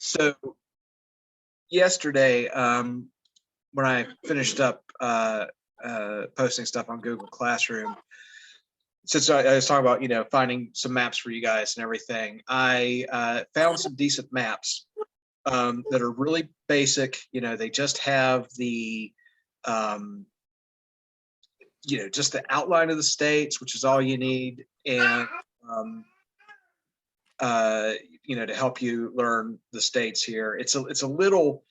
So yesterday, when I finished up posting stuff on Google Classroom, since I was talking about, finding some maps for you guys and everything, I found some decent maps that are really basic. They just have the, just the outline of the states, which is all you need, and um, to help you learn the states here. It's a little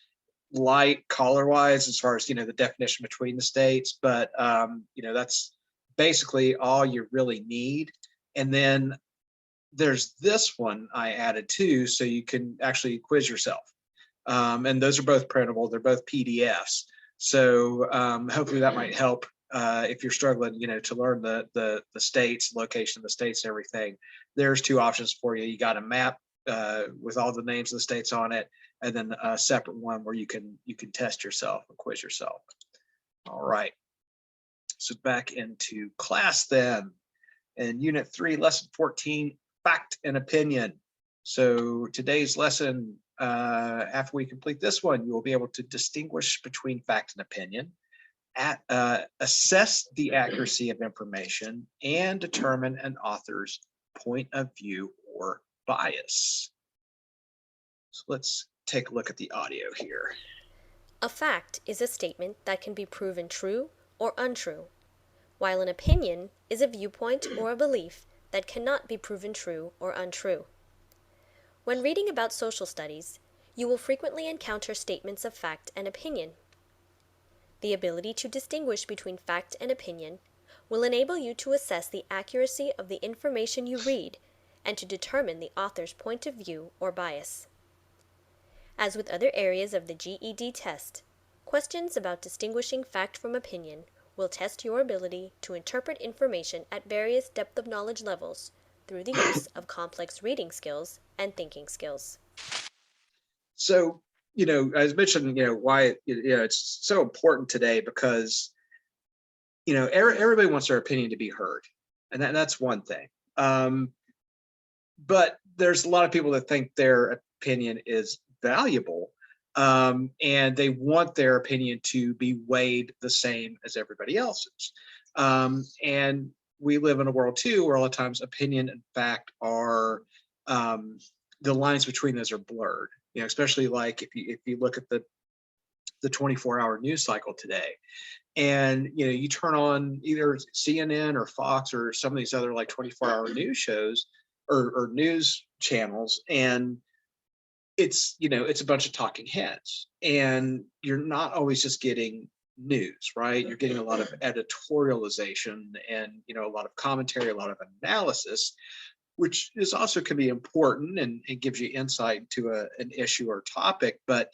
light color wise as far as the definition between the states, but that's basically all you really need. And then there's this one I added too, so you can actually quiz yourself. And those are both printable. They're both PDFs. So hopefully that might help if you're struggling, to learn the states, location of the states, and everything. There's two options for you. You got a map with all the names of the states on it, and then a separate one where you can test yourself and quiz yourself. All right. So back into class then. And Unit 3, Lesson 14, Fact and Opinion. So today's lesson, after we complete this one, you will be able to distinguish between fact and opinion, assess the accuracy of information, and determine an author's point of view or bias. So let's take a look at the audio here. A fact is a statement that can be proven true or untrue, while an opinion is a viewpoint or a belief that cannot be proven true or untrue. When reading about social studies, you will frequently encounter statements of fact and opinion. The ability to distinguish between fact and opinion will enable you to assess the accuracy of the information you read and to determine the author's point of view or bias. As with other areas of the GED test, questions about distinguishing fact from opinion will test your ability to interpret information at various depth of knowledge levels through the use of complex reading skills and thinking skills. So, as mentioned, why it's so important today because, everybody wants their opinion to be heard, and that's one thing. But there's a lot of people that think their opinion is valuable, and they want their opinion to be weighed the same as everybody else's. And we live in a world too where a lot of times opinion and fact are the lines between those are blurred. Especially like if you look at the 24-hour news cycle today, and you turn on either CNN or Fox or some of these other like 24-hour news shows or news channels, and it's a bunch of talking heads, and you're not always just getting news, right? You're getting a lot of editorialization and a lot of commentary, a lot of analysis, which is also can be important and gives you insight to an issue or topic, but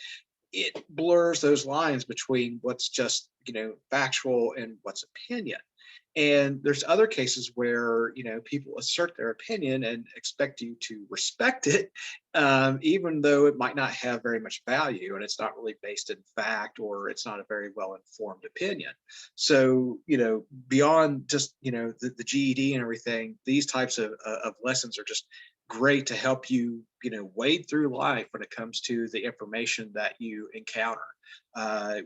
it blurs those lines between what's just factual and what's opinion. And there's other cases where people assert their opinion and expect you to respect it, even though it might not have very much value and it's not really based in fact, or it's not a very well informed opinion. So beyond just the GED and everything, these types of lessons are just great to help you wade through life when it comes to the information that you encounter,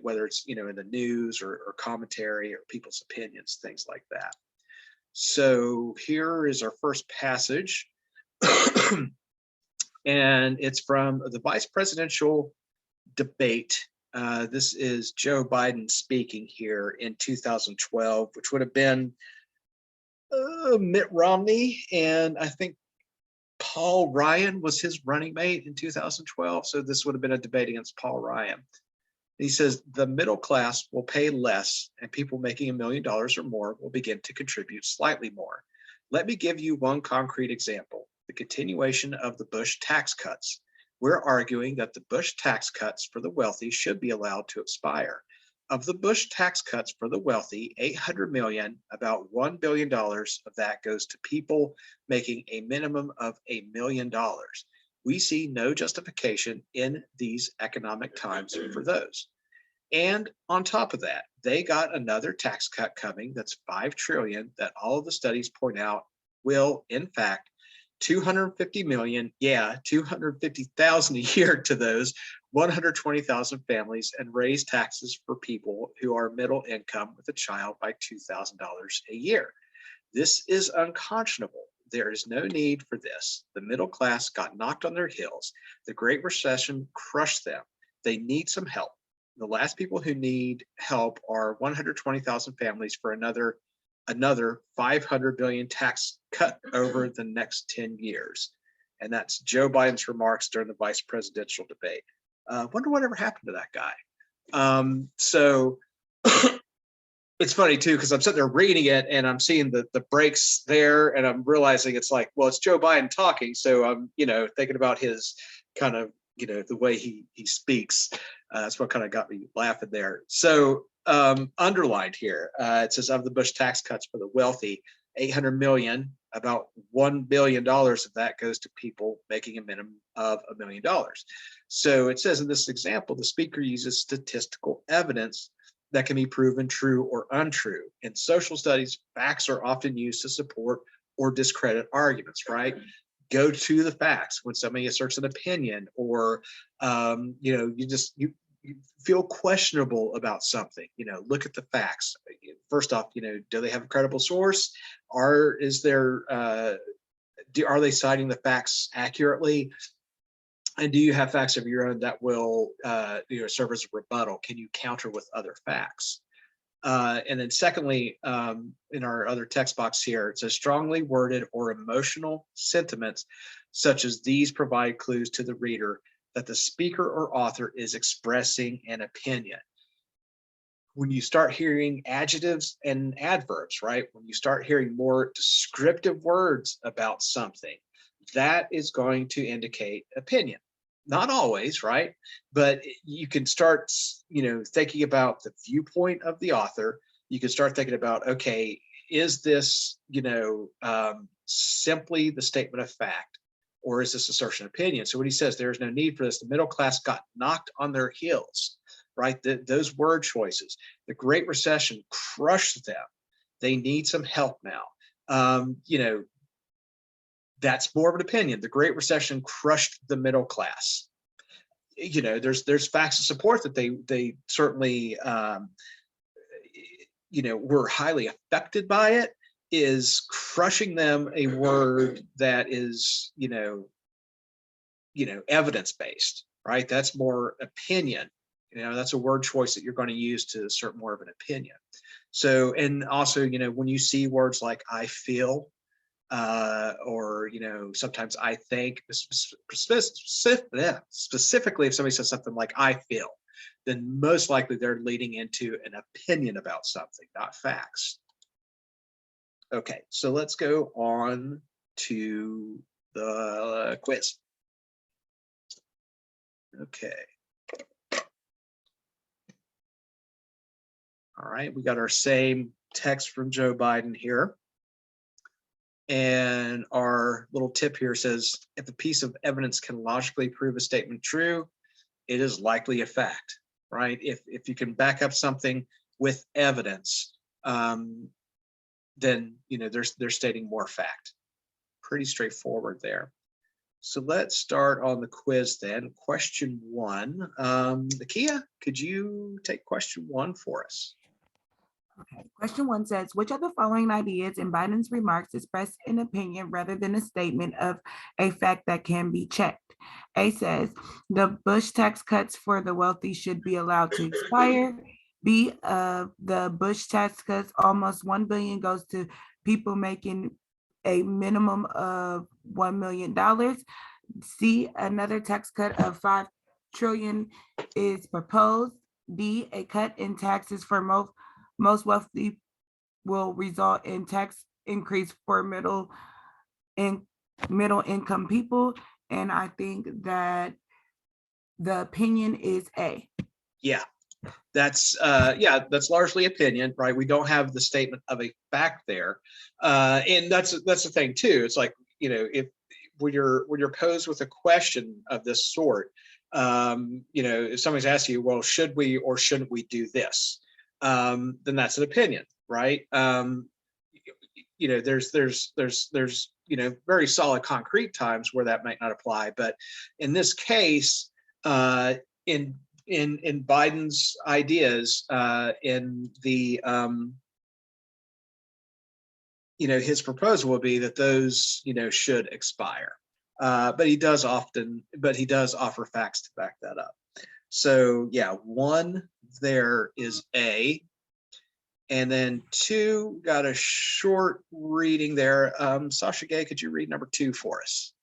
whether it's in the news or commentary or people's opinions, things like that. So here is our first passage, and it's from the vice presidential debate. This is Joe Biden speaking here in 2012, which would have been Mitt Romney, and I think Paul Ryan was his running mate in 2012. So this would have been a debate against Paul Ryan. He says the middle class will pay less and people making $1 million or more will begin to contribute slightly more. Let me give you one concrete example, the continuation of the Bush tax cuts. We're arguing that the Bush tax cuts for the wealthy should be allowed to expire. Of the Bush tax cuts for the wealthy, $800 million, about $1 billion of that goes to people making a minimum of $1 million. We see no justification in these economic times for those. And on top of that, they got another tax cut coming that's $5 trillion that all of the studies point out will, in fact, 250 million, yeah, 250,000 a year to those 120,000 families, and raise taxes for people who are middle income with a child by $2,000 a year. This is unconscionable. There is no need for this. The middle class got knocked on their heels. The Great Recession crushed them. They need some help. The last people who need help are 120,000 families for another 500 billion tax cut over the next 10 years. And that's Joe Biden's remarks during the vice presidential debate. Wonder whatever happened to that guy. So it's funny too, because I'm sitting there reading it and I'm seeing the breaks there, and I'm realizing it's like, well, it's Joe Biden talking. So I'm, thinking about his kind of, the way he speaks. That's what kind of got me laughing there. So underlined here, it says of the Bush tax cuts for the wealthy, 800 million, about $1 billion of that goes to people making a minimum of $1 million. So it says in this example, the speaker uses statistical evidence that can be proven true or untrue. In social studies, facts are often used to support or discredit arguments, right? Go to the facts when somebody asserts an opinion, or you feel questionable about something. Look at the facts. First off, do they have a credible source? Are they citing the facts accurately? And do you have facts of your own that will serve as a rebuttal? Can you counter with other facts? And then secondly, in our other text box here, it says strongly worded or emotional sentiments such as these provide clues to the reader that the speaker or author is expressing an opinion. When you start hearing adjectives and adverbs, right? When you start hearing more descriptive words about something, that is going to indicate opinion. Not always, right? But you can start, thinking about the viewpoint of the author. You can start thinking about, okay, is this, simply the statement of fact, or is this assertion of opinion? So when he says there's no need for this, the middle class got knocked on their heels, right? Those word choices. The Great Recession crushed them. They need some help now. That's more of an opinion. The Great Recession crushed the middle class. There's facts to support that they certainly were highly affected by it. Is crushing them a word that is evidence based, right? That's more opinion. That's a word choice that you're going to use to assert more of an opinion. So, and also, when you see words like I feel, or sometimes I think, specifically if somebody says something like I feel, then most likely they're leading into an opinion about something, not facts. Okay, so let's go on to the quiz. Okay. All right, we got our same text from Joe Biden here. And our little tip here says, if a piece of evidence can logically prove a statement true, it is likely a fact, right? If you can back up something with evidence, then they're stating more fact. Pretty straightforward there. So let's start on the quiz then. Question 1. Nakia, could you take question 1 for us? Okay. Question 1 says, which of the following ideas in Biden's remarks express an opinion rather than a statement of a fact that can be checked? A says, the Bush tax cuts for the wealthy should be allowed to expire. B, the Bush tax cuts, almost $1 billion goes to people making a minimum of $1 million. C, another tax cut of $5 trillion is proposed. D, a cut in taxes for most wealthy will result in tax increase for middle income people. And I think that the opinion is A. Yeah, that's largely opinion, right? We don't have the statement of a fact there. And that's the thing too. It's like, if when you're posed with a question of this sort, if somebody's asking you, well, should we or shouldn't we do this? Then that's an opinion, right? you know, there's you know, very solid concrete times where that might not apply, but in this case, in Biden's ideas, in the you know, his proposal would be that those, you know, should expire. But he does offer facts to back that up. So yeah, 1 there is A. And then 2 got a short reading there. Sasha Gay, could you read number 2 for us?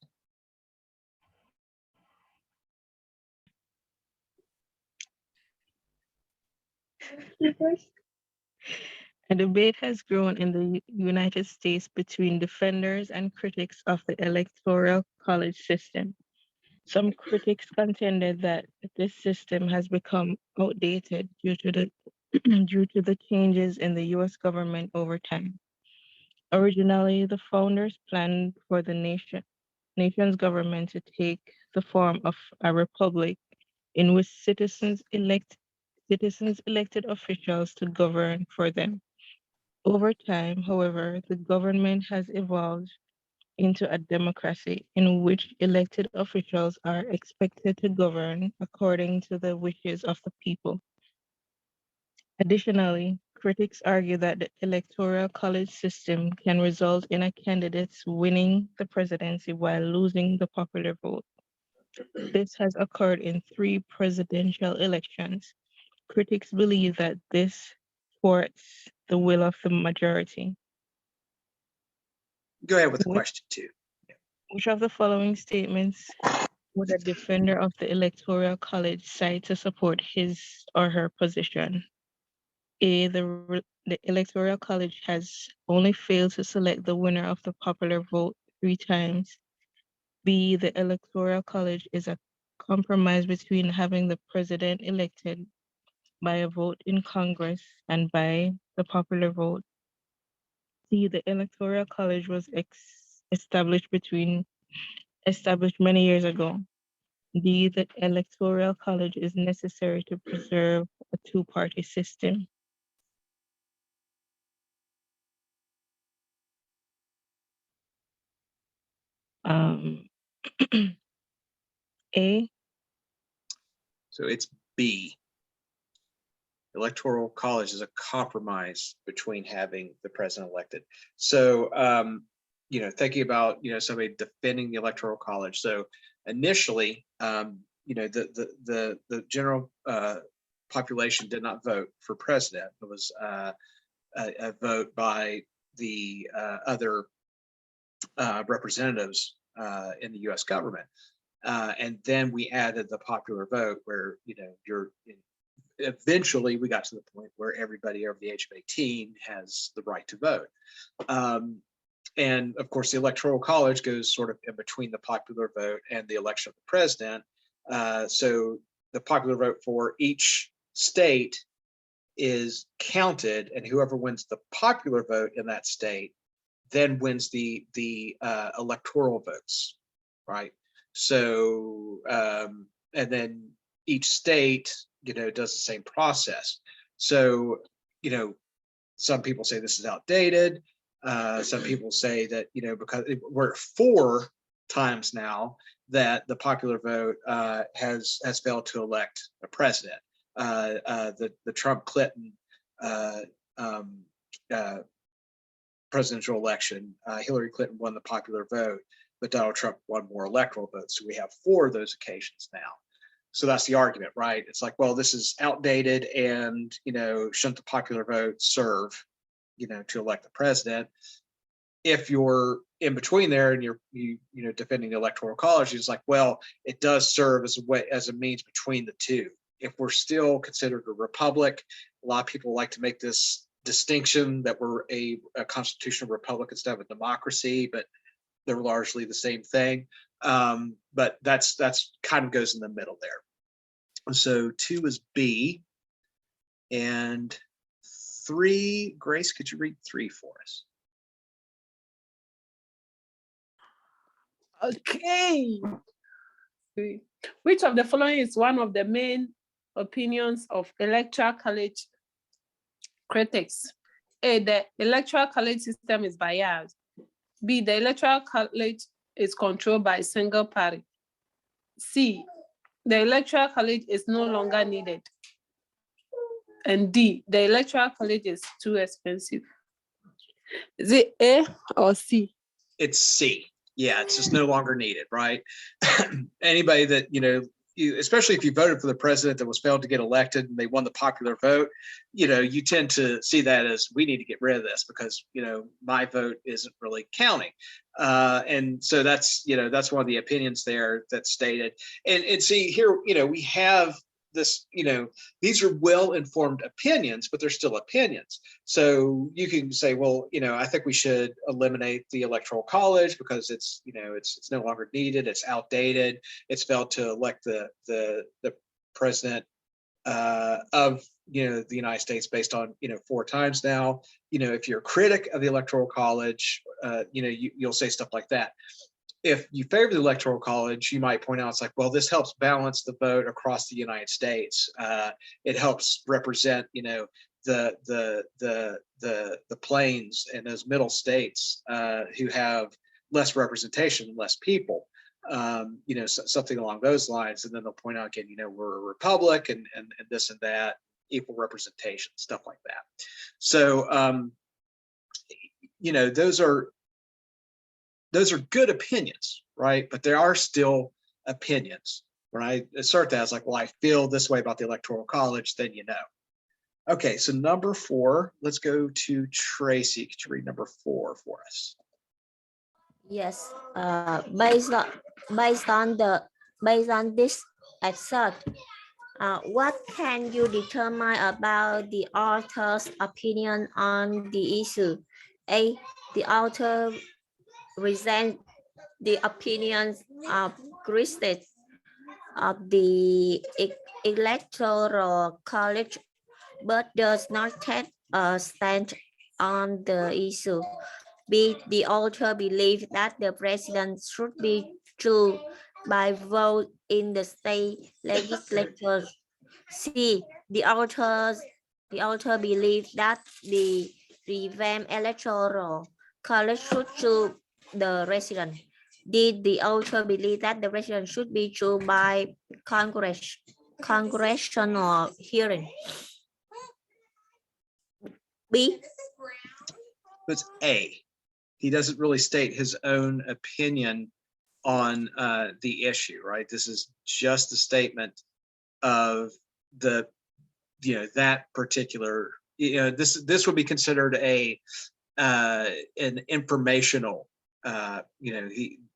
A debate has grown in the United States between defenders and critics of the Electoral College system. Some critics contended that this system has become outdated due to the changes in the US government over time. Originally, the founders planned for the nation's government to take the form of a republic in which citizens elected officials to govern for them. Over time, however, the government has evolved into a democracy in which elected officials are expected to govern according to the wishes of the people. Additionally, critics argue that the electoral college system can result in a candidate winning the presidency while losing the popular vote. This has occurred in 3 presidential elections. Critics believe that this thwarts the will of the majority. Go ahead with the Which, question 2. which of the following statements would a defender of the Electoral College cite to support his or her position? A, the Electoral College has only failed to select the winner of the popular vote 3 times. B, the Electoral College is a compromise between having the president elected by a vote in Congress and by the popular vote. C, the Electoral College was established many years ago. D, the Electoral College is necessary to preserve a 2-party system. A. So it's B. Electoral College is a compromise between having the president elected. So, you know, thinking about, you know, somebody defending the Electoral College. So initially, you know, the general population did not vote for president. It was a vote by the other representatives in the U.S. government. And then we added the popular vote where, you know, eventually we got to the point where everybody over the age of 18 has the right to vote. And of course, the Electoral College goes sort of in between the popular vote and the election of the president. So the popular vote for each state is counted, and whoever wins the popular vote in that state then wins the electoral votes, right? So, and then each state, you know, does the same process. So, you know, some people say this is outdated. Some people say that, you know, because we're 4 times now that the popular vote has failed to elect a president. The Trump-Clinton presidential election, Hillary Clinton won the popular vote, but Donald Trump won more electoral votes. So we have 4 of those occasions now. So that's the argument, right? It's like, well, this is outdated, and, you know, shouldn't the popular vote serve, you know, to elect the president? If you're in between there and you know, defending the Electoral College, it's like, well, it does serve as a means between the 2. If we're still considered a republic, a lot of people like to make this distinction that we're a constitutional republic instead of a democracy, but they're largely the same thing. But that's kind of goes in the middle there. So 2 is B, and 3, Grace, could you read 3 for us? Okay. Which of the following is one of the main opinions of Electoral College critics? A, the electoral college system is biased. B, the electoral college is controlled by a single party. C, the electoral college is no longer needed. And D, the electoral college is too expensive. Is it A or C? It's C. Yeah, it's just no longer needed, right? Anybody that, especially if you voted for the president that was failed to get elected and they won the popular vote, you tend to see that as, we need to get rid of this because, my vote isn't really counting. And so that's one of the opinions there that's stated. And see here, we have this, these are well-informed opinions, but they're still opinions. So you can say, well, I think we should eliminate the electoral college because it's, it's no longer needed. It's outdated. It's failed to elect the president of, the United States based on, 4 times now. If you're a critic of the electoral college, you'll say stuff like that. If you favor the electoral college, you might point out, it's like, well, this helps balance the vote across the United States. It helps represent, the plains and those middle states who have less representation, less people, something along those lines. And then they'll point out again, we're a republic and this and that, equal representation, stuff like that. So, those are good opinions, right? But there are still opinions. When I assert that, I was like, well, I feel this way about the electoral college, then Okay, so number 4, let's go to Tracy. Could you read number 4 for us? Yes, based on this excerpt, what can you determine about the author's opinion on the issue? A, the author presents the opinions of critics of the electoral college, but does not take a stand on the issue. B, the author believes that the president should be chosen by vote in the state legislature. C, the author believes that the revamped electoral college should choose the resident. D, the author believes that the president should be chosen by congressional hearing. B. It's A. He doesn't really state his own opinion on the issue, right? This is just a statement of that particular, this would be considered an informational,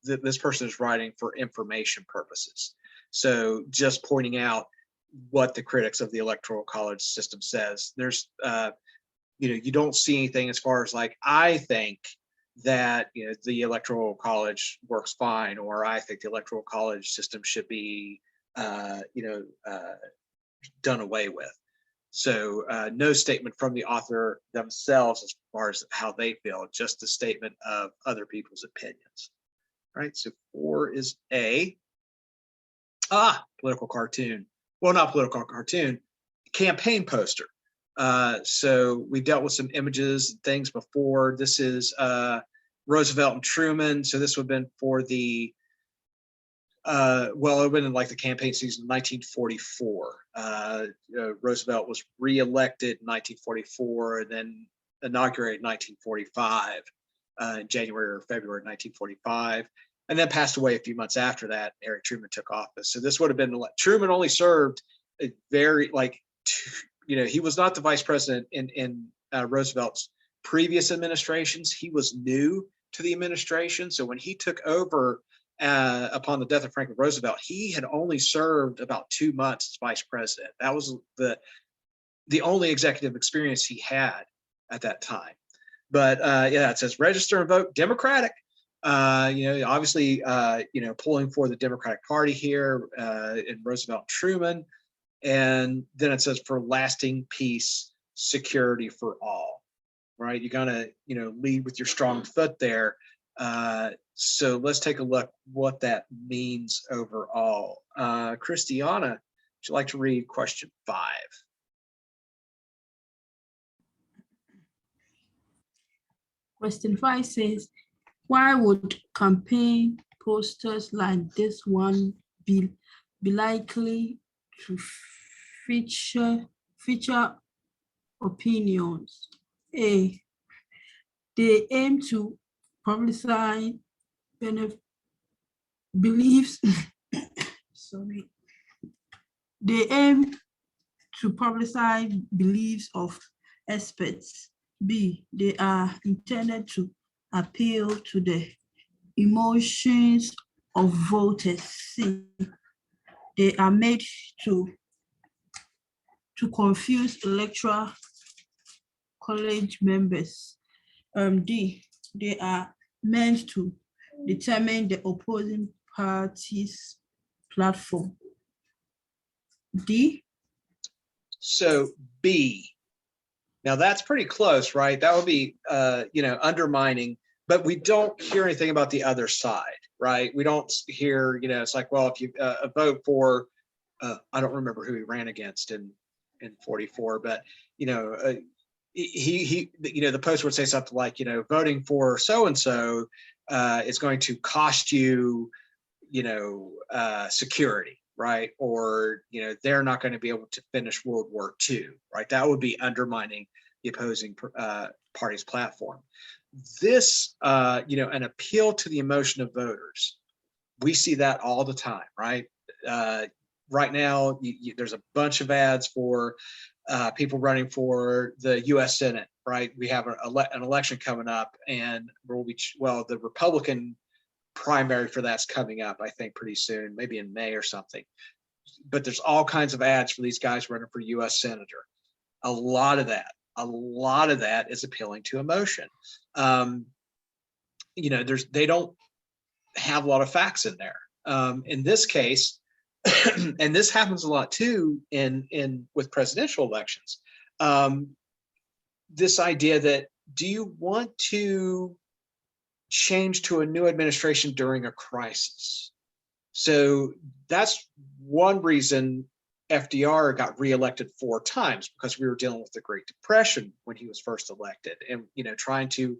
this person is writing for information purposes. So just pointing out what the critics of the electoral college system says. There's, you don't see anything as far as like, I think that the electoral college works fine, or I think the electoral college system should be done away with. So no statement from the author themselves as far as how they feel, just a statement of other people's opinions. All right, so 4 is A. Political cartoon. Well, not political cartoon, campaign poster. So we've dealt with some images and things before. This is Roosevelt and Truman. So this would have been for the, well, it would have been in like the campaign season of 1944. Roosevelt was reelected in 1944 and then inaugurated in 1945, in January or February 1945, and then passed away a few months after that. Harry Truman took office. So this would have been, Truman only served a very, he was not the vice president in Roosevelt's previous administrations. He was new to the administration. So when he took over upon the death of Franklin Roosevelt, he had only served about 2 months as vice president. That was the only executive experience he had at that time. But yeah, it says register and vote Democratic. Obviously, pulling for the Democratic Party here in Roosevelt and Truman. And then it says for lasting peace, security for all, right? You gotta, lead with your strong foot there. So let's take a look what that means overall. Christiana, would you like to read question 5? Question 5 says, why would campaign posters like this one be likely to feature opinions? A, they aim to publicize beliefs. Sorry. They aim to publicize beliefs of experts. B, they are intended to appeal to the emotions of voters. C, they are made to confuse electoral college members. D, they are meant to determine the opposing party's platform. D. So B. Now that's pretty close, right? That would be, undermining, but we don't hear anything about the other side, right? We don't hear, it's like, well, if you vote for, I don't remember who he ran against in 44, but, the post would say something like, voting for so-and-so is going to cost you, security, right? Or, they're not going to be able to finish World War II, right? That would be undermining the opposing party's platform. This, an appeal to the emotion of voters, we see that all the time, right? Right now, there's a bunch of ads for people running for the U.S. Senate, right? We have an election coming up, and the Republican primary for that's coming up, I think, pretty soon, maybe in May or something. But there's all kinds of ads for these guys running for U.S. Senator. A lot of that is appealing to emotion. They don't have a lot of facts in there. In this case, and this happens a lot too with presidential elections. This idea that, do you want to change to a new administration during a crisis? So that's one reason FDR got reelected 4 times, because we were dealing with the Great Depression when he was first elected, and trying to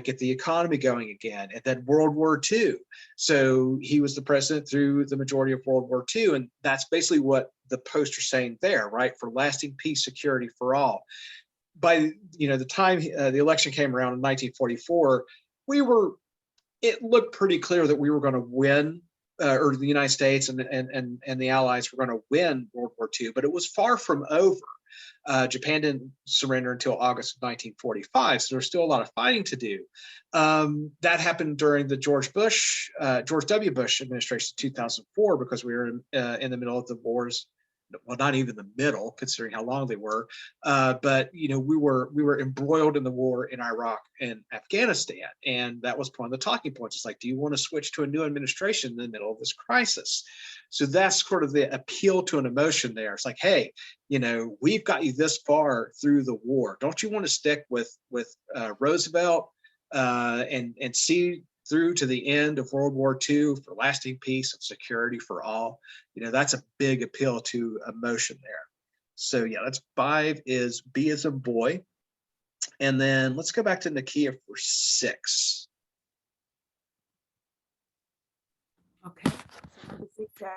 get the economy going again, and then World War II. So he was the president through the majority of World War II, and that's basically what the poster's saying there, right? For lasting peace, security for all. By the time the election came around in 1944, it looked pretty clear that we were going to win, or the United States and the Allies were going to win World War II, but it was far from over. Japan didn't surrender until August of 1945, so there's still a lot of fighting to do. That happened during the George W. Bush administration, 2004, because we were in the middle of the wars. Well, not even the middle, considering how long they were, but we were embroiled in the war in Iraq and Afghanistan, and that was one of the talking points. It's like, do you want to switch to a new administration in the middle of this crisis? So that's sort of the appeal to an emotion there. It's like, hey, we've got you this far through the war. Don't you want to stick with Roosevelt and see through to the end of World War II for lasting peace and security for all? That's a big appeal to emotion there. So yeah, that's 5 is B as a boy. And then let's go back to Nakia for 6. Okay. So number 6 says,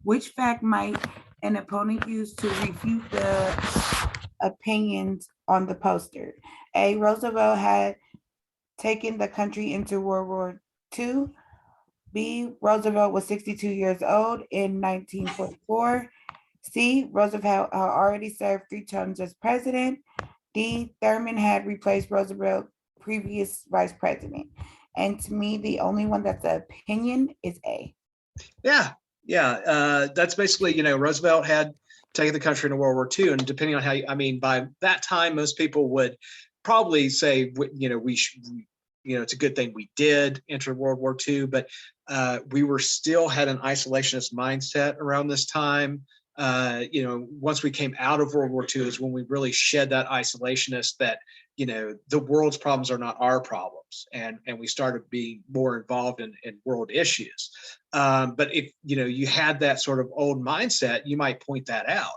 which fact might an opponent use to refute the opinions on the poster? A, Roosevelt had taken the country into World War II. B, Roosevelt was 62 years old in 1944. C, Roosevelt had already served 3 terms as president. D, Thurman had replaced Roosevelt, previous vice president. And to me, the only one that's an opinion is A. Yeah. That's basically, Roosevelt had taken the country into World War II, and depending on by that time, most people would probably say, it's a good thing we did enter World War II, but we were still had an isolationist mindset around this time. Once we came out of World War II is when we really shed that isolationist that, the world's problems are not our problem. problems, and we started being more involved in world issues. But if you had that sort of old mindset, you might point that out.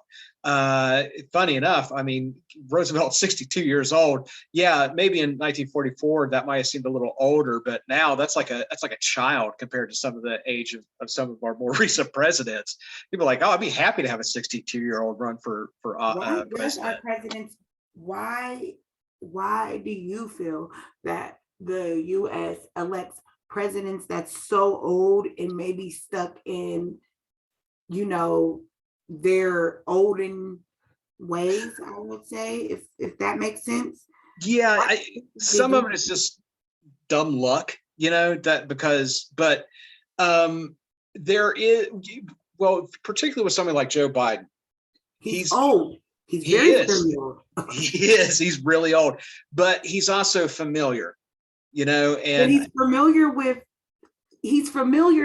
Funny enough, I mean, Roosevelt's 62 years old. Yeah, maybe in 1944 that might have seemed a little older, but now that's like a child compared to some of the age of some of our more recent presidents. People are like, oh, I'd be happy to have a 62-year-old run for Why does our president. presidents, why do you feel that the US elects presidents that's so old and maybe stuck in, their olden ways, I would say, if that makes sense? Yeah, Why some did of it is just dumb luck, that but there is, well, particularly with somebody like Joe Biden, he's old. He's he very is, old. he's really old, but he's also familiar, But and he's familiar,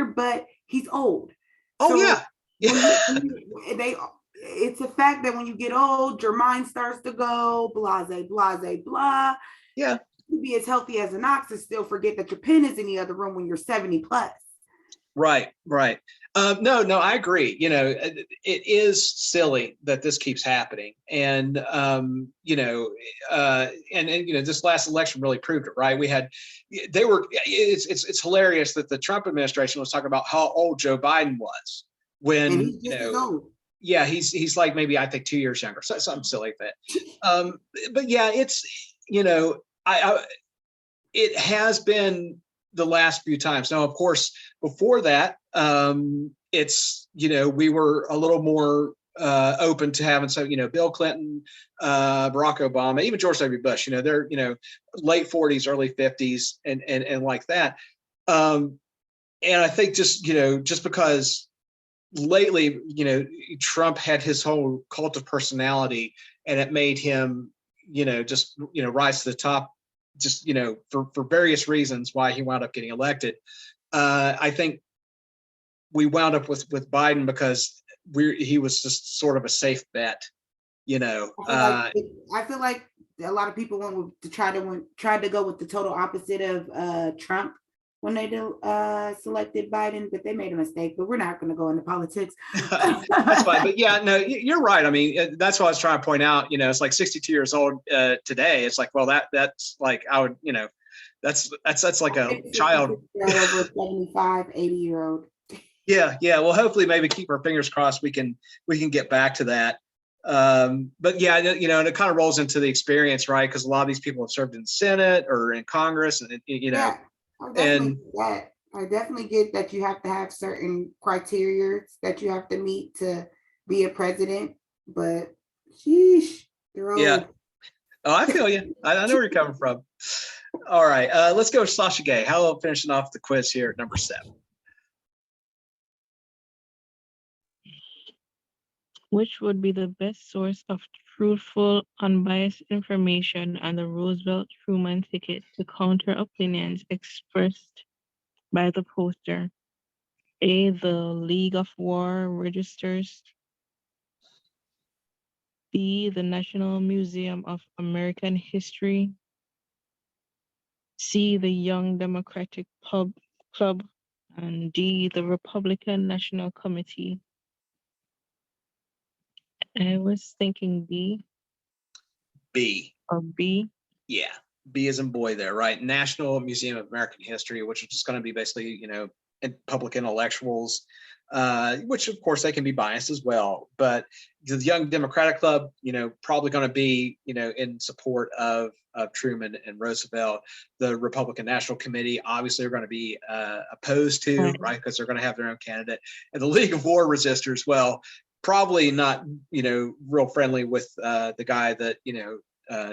but he's old. oh So yeah, it's a fact that when you get old, your mind starts to go blase, blase, blah. yeah. You be as healthy as an ox and still forget that your pen is in the other room when you're 70 plus. Right. No, I agree. It is silly that this keeps happening, and this last election really proved it. Right? It's hilarious that the Trump administration was talking about how old Joe Biden was when, and he's just as old. Yeah, he's like maybe I think 2 years younger, so something silly like that. But yeah, it's it has been the last few times. Now, of course, before that, it's we were a little more open to having Bill Clinton, Barack Obama, even George W. Bush. They're late 40s, early 50s, and like that. And I think just because lately, Trump had his whole cult of personality, and it made him, just rise to the top, just for various reasons why he wound up getting elected. I think we wound up with Biden because he was just sort of a safe bet. I feel like a lot of people tried to go with the total opposite of Trump when they selected Biden, but they made a mistake. But we're not going to go into politics. That's fine. But yeah, no, you're right. I mean, that's what I was trying to point out. It's like 62 years old today. It's like, well, that's like I would, that's like a child over 75, 80-year-old. Yeah. Well, hopefully, maybe keep our fingers crossed. We can get back to that. But yeah, and it kind of rolls into the experience, right? Because a lot of these people have served in the Senate or in Congress, and Yeah, I definitely get that you have to have certain criteria that you have to meet to be a president. But sheesh, they're old. Yeah. Oh, I feel you. I know where you're coming from. All right, let's go with Sasha Gay. How about finishing off the quiz here at number 7? Which would be the best source of truthful, unbiased information on the Roosevelt-Truman ticket to counter opinions expressed by the poster? A, the League of War Registers. B, the National Museum of American History. C, the Young Democratic Club. And D, the Republican National Committee. I was thinking B. B. Or B. Yeah, B as in boy there, right? National Museum of American History, which is just going to be basically, public intellectuals, which of course they can be biased as well. But the Young Democratic Club, probably going to be, in support of Truman and Roosevelt. The Republican National Committee obviously are going to be opposed to, right? Because they're going to have their own candidate. And the League of War Resistors, well, probably not, real friendly with the guy that,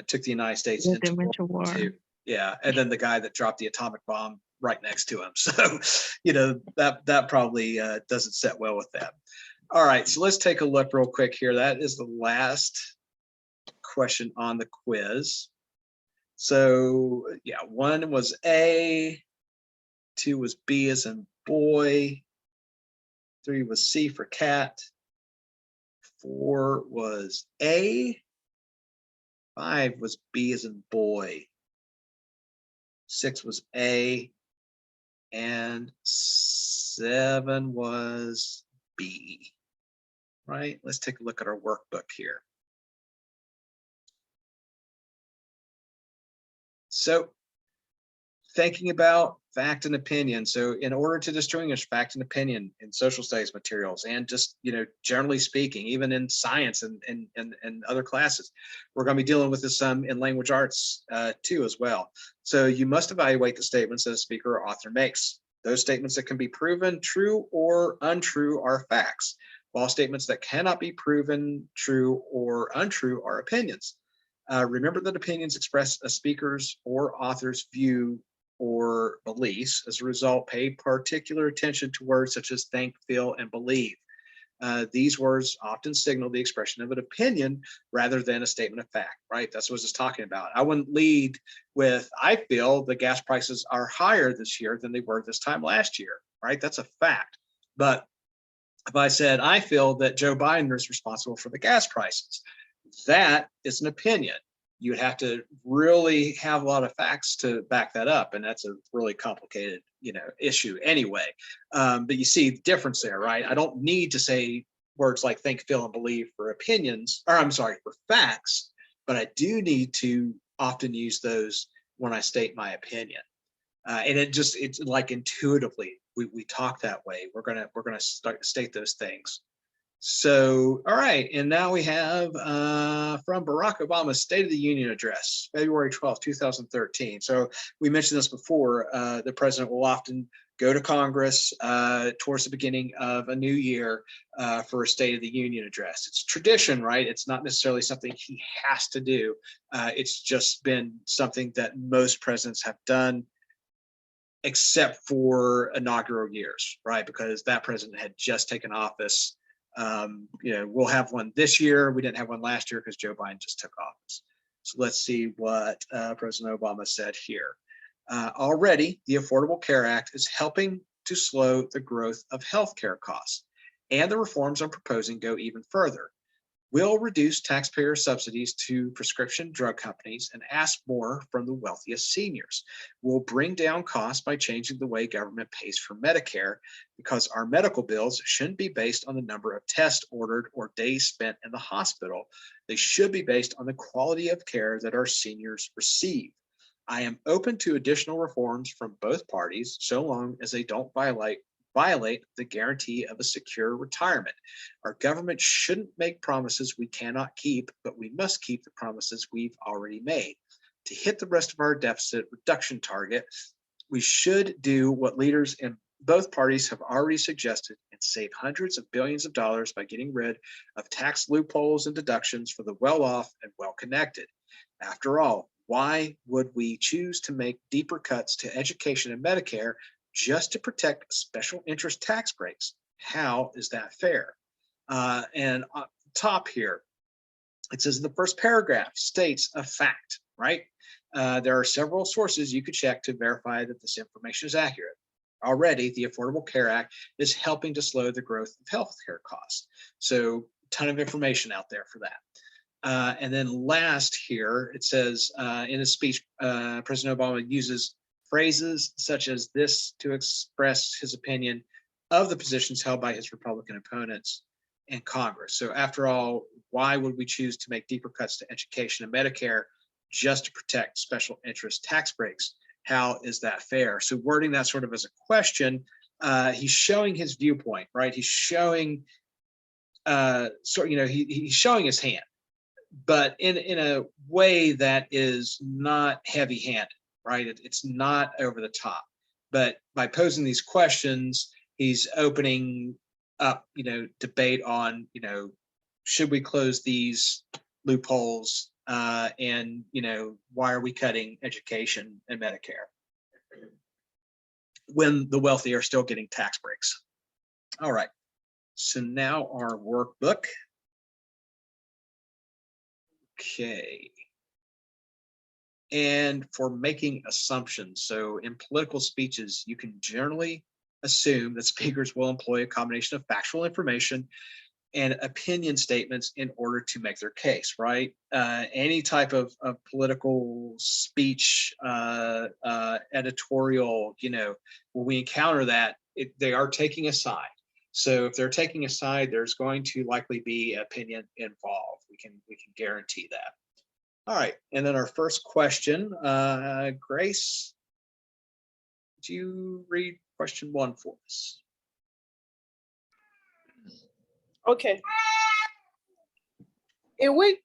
took the United States into World War II. Yeah, and then the guy that dropped the atomic bomb right next to him. So, that probably doesn't set well with them. All right, so let's take a look real quick here. That is the last question on the quiz. So, yeah, 1 was A, 2 was B as in boy, 3 was C for cat, 4 was A, 5 was B as in boy. 6 was A, and 7 was B, right? Let's take a look at our workbook here. So thinking about fact and opinion. So in order to distinguish fact and opinion in social studies materials, and just, generally speaking, even in science and other classes, we're going to be dealing with this in language arts too as well. So you must evaluate the statements that a speaker or author makes. Those statements that can be proven true or untrue are facts, while statements that cannot be proven true or untrue are opinions. Remember that opinions express a speaker's or author's view or beliefs. As a result, pay particular attention to words such as think, feel, and believe. These words often signal the expression of an opinion rather than a statement of fact, right? That's what it's talking about. I wouldn't lead with, I feel the gas prices are higher this year than they were this time last year, right? That's a fact. But if I said, I feel that Joe Biden is responsible for the gas prices, that is an opinion. You would have to really have a lot of facts to back that up, and that's a really complicated, issue anyway. But you see the difference there, right? I don't need to say words like think, feel, and believe for opinions, or I'm sorry, for facts, but I do need to often use those when I state my opinion. And it's like intuitively we talk that way. We're gonna state those things. So, all right, and now we have from Barack Obama's State of the Union address, February 12th, 2013. So we mentioned this before, the president will often go to Congress towards the beginning of a new year for a State of the Union address. It's tradition, right? It's not necessarily something he has to do. It's just been something that most presidents have done, except for inaugural years, right? Because that president had just taken office. We'll have one this year. We didn't have one last year because Joe Biden just took office. So let's see what President Obama said here. Already, the Affordable Care Act is helping to slow the growth of healthcare costs, and the reforms I'm proposing go even further. We'll reduce taxpayer subsidies to prescription drug companies and ask more from the wealthiest seniors. We'll bring down costs by changing the way government pays for Medicare, because our medical bills shouldn't be based on the number of tests ordered or days spent in the hospital. They should be based on the quality of care that our seniors receive. I am open to additional reforms from both parties, so long as they don't violate the guarantee of a secure retirement. Our government shouldn't make promises we cannot keep, but we must keep the promises we've already made. To hit the rest of our deficit reduction target, we should do what leaders in both parties have already suggested and save hundreds of billions of dollars by getting rid of tax loopholes and deductions for the well-off and well-connected. After all, why would we choose to make deeper cuts to education and Medicare just to protect special interest tax breaks? How is that fair? And up top here, it says in the first paragraph states a fact, right? There are several sources you could check to verify that this information is accurate. Already, the Affordable Care Act is helping to slow the growth of healthcare costs. So a ton of information out there for that. And then last here, it says in his speech, President Obama uses phrases such as this to express his opinion of the positions held by his Republican opponents in Congress. So after all, why would we choose to make deeper cuts to education and Medicare just to protect special interest tax breaks? How is that fair? So wording that sort of as a question, he's showing his viewpoint, right? He's showing, he's showing his hand, but in a way that is not heavy-handed. Right? It's not over the top, but by posing these questions, he's opening up, debate on, should we close these loopholes, and why are we cutting education and Medicare when the wealthy are still getting tax breaks? All right, so now our workbook. Okay. And for making assumptions. So in political speeches, you can generally assume that speakers will employ a combination of factual information and opinion statements in order to make their case, right? Any type of political speech, editorial, when we encounter that, they are taking a side. So if they're taking a side, there's going to likely be opinion involved. We can guarantee that. All right, and then our first question, Grace, do you read question 1 for us? Okay. In which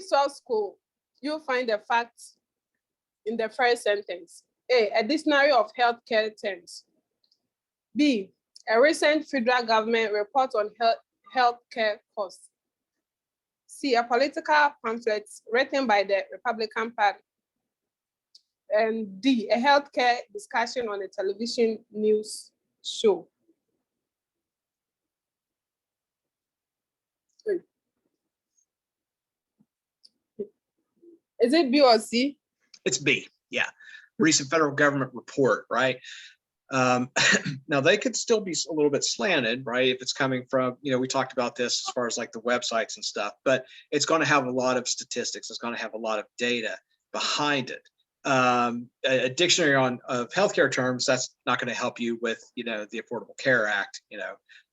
source code you'll find the facts in the first sentence? A dictionary of healthcare terms. B, a recent federal government report on healthcare costs. C, a political pamphlet written by the Republican Party. And D, a healthcare discussion on a television news show. Is it B or C? It's B, yeah. Recent federal government report, right? Now they could still be a little bit slanted, right? If it's coming from, we talked about this as far as like the websites and stuff, but it's going to have a lot of statistics. It's going to have a lot of data behind it. A dictionary of healthcare terms, that's not going to help you with, the Affordable Care Act,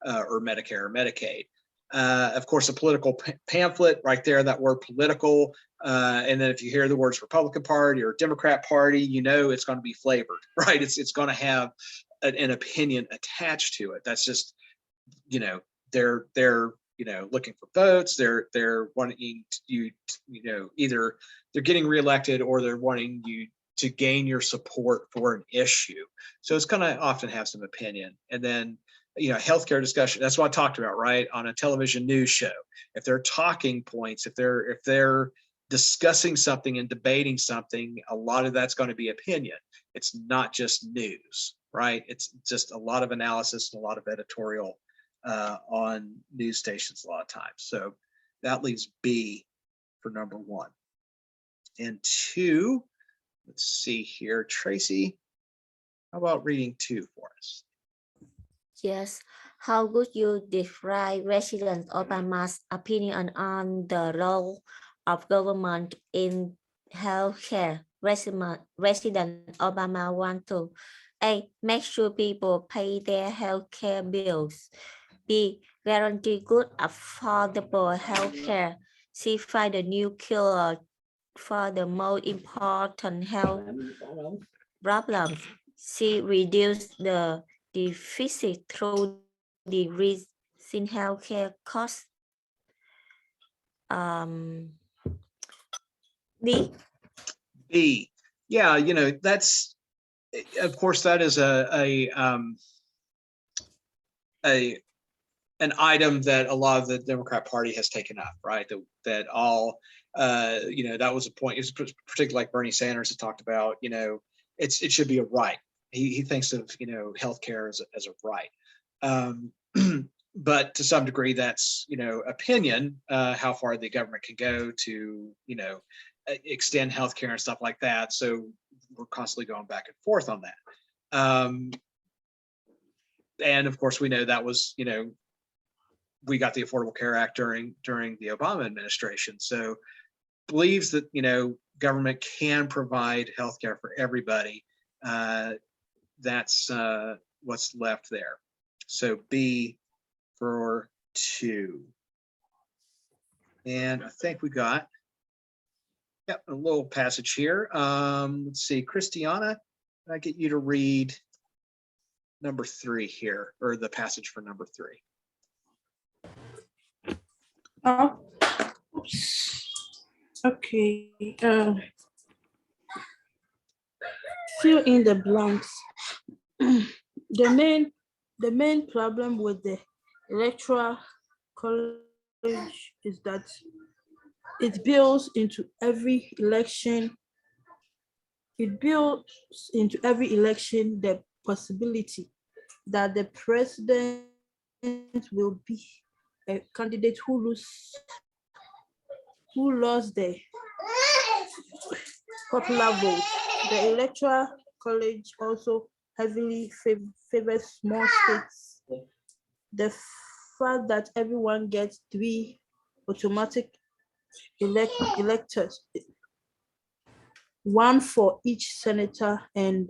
or Medicare or Medicaid. Of course, a political pamphlet right there, that word political. And then if you hear the words Republican Party or Democrat Party, it's going to be flavored, right? It's going to have an opinion attached to it. That's just, they're looking for votes. They're wanting you, either they're getting reelected or they're wanting you to gain your support for an issue. So it's going to often have some opinion. And then, healthcare discussion, that's what I talked about, right? On a television news show, if they're talking points, if they're discussing something and debating something, a lot of that's going to be opinion. It's not just news, right? It's just a lot of analysis and a lot of editorial on news stations a lot of times. So that leaves B for number 1. And 2, let's see here, Tracy, how about reading 2 for us? Yes. How would you describe President Obama's opinion on the role of government in healthcare? President Obama want to A, make sure people pay their healthcare bills. B, guarantee good, affordable healthcare. C, find a new cure for the most important health problems. C, reduce the deficit through decrease in healthcare costs. D. B, yeah, that's, of course, that is an item that a lot of the Democrat Party has taken up, right? That all, that was a point. It's particularly like Bernie Sanders has talked about. It should be a right. He thinks of healthcare as a right. But to some degree, that's opinion. How far the government can go to extend healthcare and stuff like that. So we're constantly going back and forth on that. And of course, we know that was we got the Affordable Care Act during the Obama administration. So believes that government can provide healthcare for everybody. That's what's left there. So B for 2. And I think we got a little passage here. Let's see, Christiana, can I get you to read number 3 here, or the passage for number 3? Okay. Fill in the blanks. The main problem with the Electoral College is that it builds into every election. It builds into every election the possibility that the president will be a candidate who lost the popular vote. The Electoral College also heavily favors small states. The fact that everyone gets 3 automatic electors, 1 for each senator and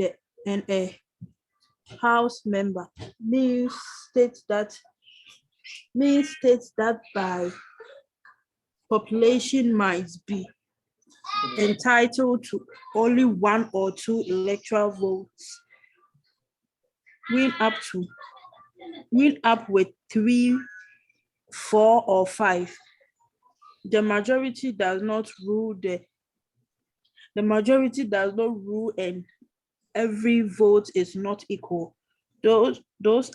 a House member, means states that by population might be entitled to only 1 or 2 electoral votes, win up with 3, 4, or 5. The majority does not rule and every vote is not equal. Those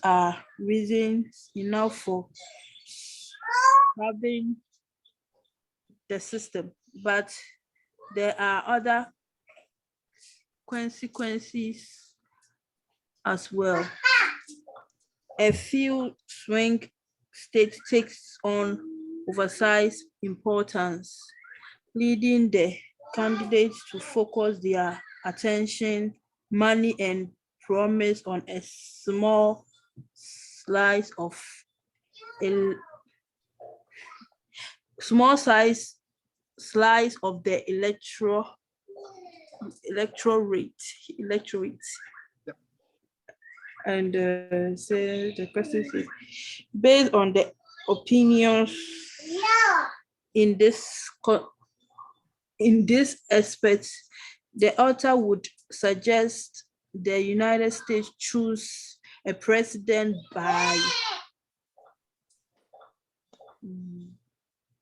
are reasons enough for having the system, but there are other consequences as well. A few swing states takes on oversized importance, leading the candidates to focus their attention, money, and promise on a small slice of the electorate. And so the question is, based on the opinions in this aspect, the author would suggest the United States choose a president by.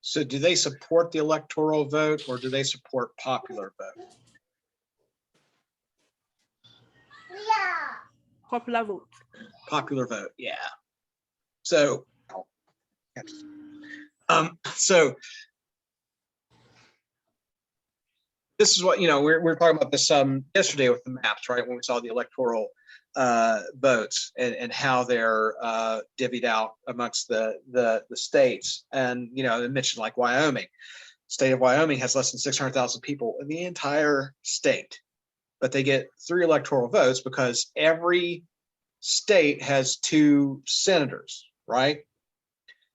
So do they support the electoral vote or do they support popular vote? Popular vote. Popular vote, yeah. So, so this is what, we're talking about this yesterday with the maps, right? When we saw the electoral votes and how they're divvied out amongst the states. And, they mentioned like Wyoming. State of Wyoming has less than 600,000 people in the entire state, but they get 3 electoral votes because every state has 2 senators, right?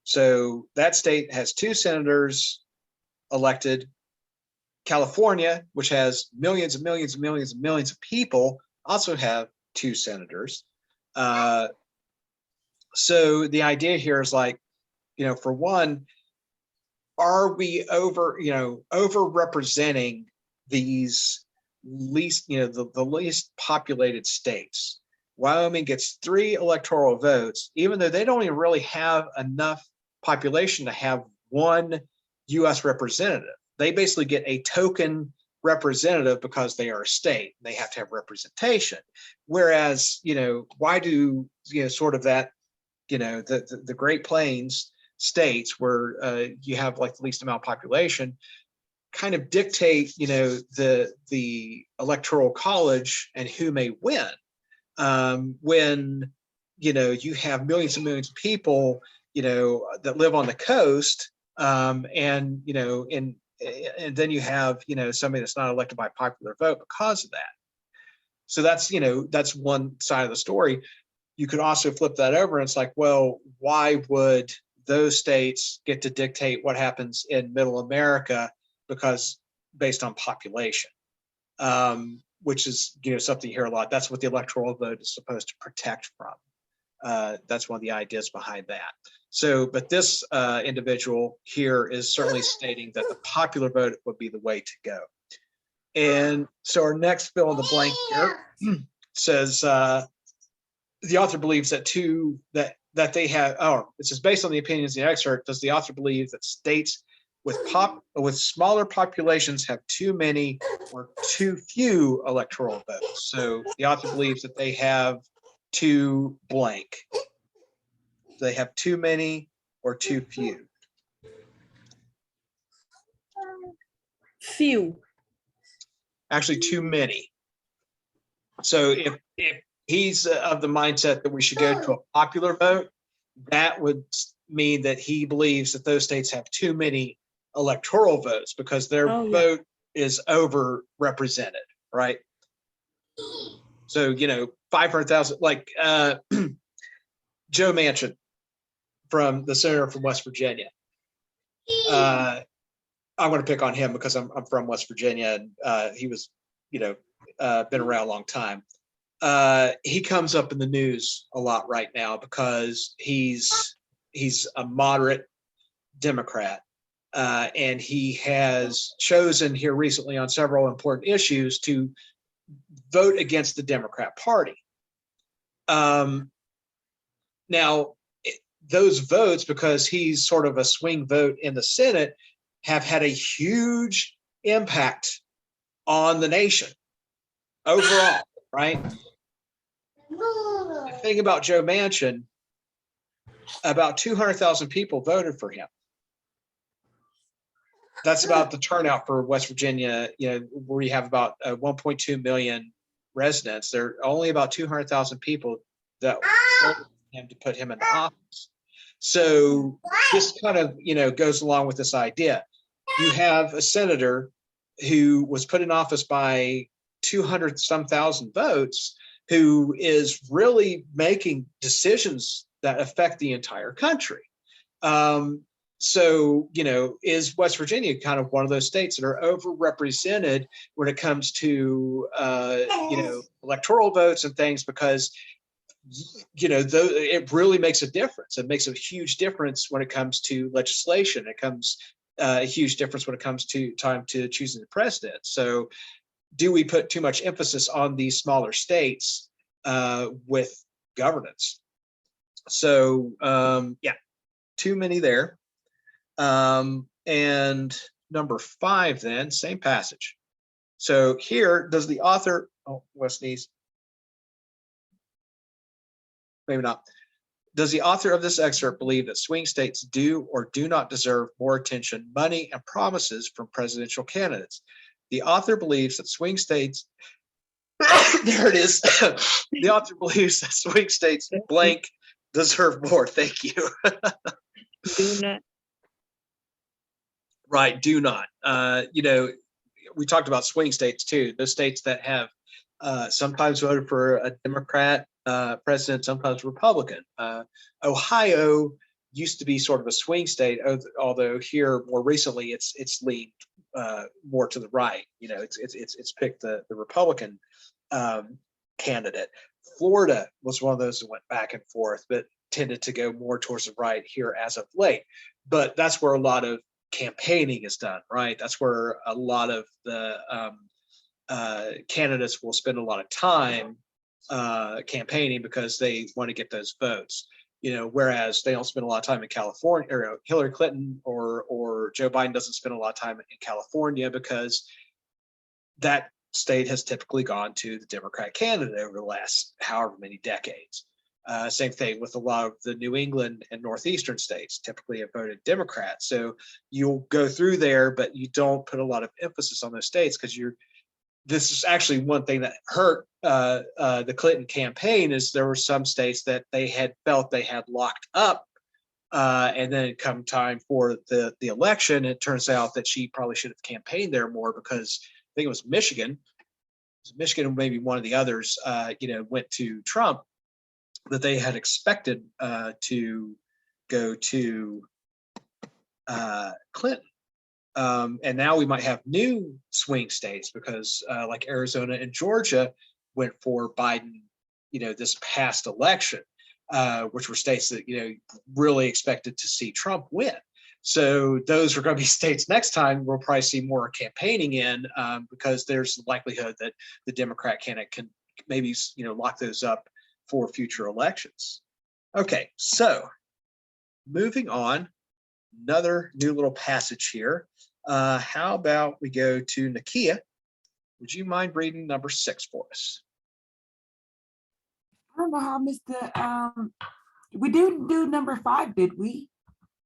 So that state has 2 senators elected. California, which has millions and millions and millions and millions of people, also have 2 senators. So the idea here is like, for one, are we over-representing these least, the least populated states? Wyoming gets 3 electoral votes, even though they don't even really have enough population to have 1 U.S. representative. They basically get a token representative because they are a state. They have to have representation. Whereas, why do, sort of that, the Great Plains states where you have like the least amount of population kind of dictate, the electoral college and who may win. When, you have millions and millions of people, that live on the coast, and then you have, somebody that's not elected by popular vote because of that. So that's, that's one side of the story. You could also flip that over and it's like, well, why would those states get to dictate what happens in Middle America? Because based on population, which is, something you hear a lot. That's what the electoral vote is supposed to protect from. That's one of the ideas behind that. So, but this individual here is certainly stating that the popular vote would be the way to go. And so our next fill in the blank here says, the author believes that that they have, it says based on the opinions in the excerpt, does the author believe that states with smaller populations have too many or too few electoral votes? So the author believes that they have too blank. They have too many or too few? Few. Actually, too many. So if he's of the mindset that we should go to a popular vote, that would mean that he believes that those states have too many electoral votes because their vote is overrepresented, right? So, 500,000, like Joe Manchin, from the senator from West Virginia. I'm going to pick on him because I'm from West Virginia, and he was, been around a long time. He comes up in the news a lot right now because he's a moderate Democrat, and he has chosen here recently on several important issues to vote against the Democrat Party. Now, those votes, because he's sort of a swing vote in the Senate, have had a huge impact on the nation overall, right? The thing about Joe Manchin, about 200,000 people voted for him. That's about the turnout for West Virginia, where you have about 1.2 million residents. There are only about 200,000 people that voted for him to put him in office. So this kind of, goes along with this idea. You have a senator who was put in office by 200-some thousand votes, who is really making decisions that affect the entire country. So, is West Virginia kind of one of those states that are overrepresented when it comes to, electoral votes and things, because it really makes a difference. It makes a huge difference when it comes to legislation. It comes a huge difference when it comes to time to choosing the president. So do we put too much emphasis on these smaller states with governance? So too many there. And number 5, then, same passage. So here, does the author, we'll sneeze. Maybe not. Does the author of this excerpt believe that swing states do or do not deserve more attention, money, and promises from presidential candidates? The author believes that swing states, there it is. The author believes that swing states blank deserve more. Thank you. Do not. Right, do not. We talked about swing states too. Those states that have sometimes voted for a Democrat president, sometimes Republican. Ohio used to be sort of a swing state, although here more recently it's leaned more to the right. It's picked the Republican candidate. Florida was one of those that went back and forth, but tended to go more towards the right here as of late. But that's where a lot of campaigning is done, right? That's where a lot of the candidates will spend a lot of time campaigning because they want to get those votes. Whereas they don't spend a lot of time in California, or Hillary Clinton or Joe Biden doesn't spend a lot of time in California because that state has typically gone to the Democrat candidate over the last however many decades. Same thing with a lot of the New England and Northeastern states, typically have voted Democrat. So you'll go through there, but you don't put a lot of emphasis on those states because this is actually one thing that hurt the Clinton campaign, is there were some states that they had felt they had locked up, and then come time for the election, it turns out that she probably should have campaigned there more, because I think it was Michigan, and maybe one of the others, went to Trump, that they had expected to go to Clinton. And now we might have new swing states because like Arizona and Georgia went for Biden, this past election, which were states that, really expected to see Trump win. So those are going to be states next time we'll probably see more campaigning in, because there's the likelihood that the Democrat candidate can maybe, lock those up for future elections. Okay, so moving on, another new little passage here. How about we go to Nakia? Would you mind reading number 6 for us? I don't know how Mr. We didn't do number 5, did we?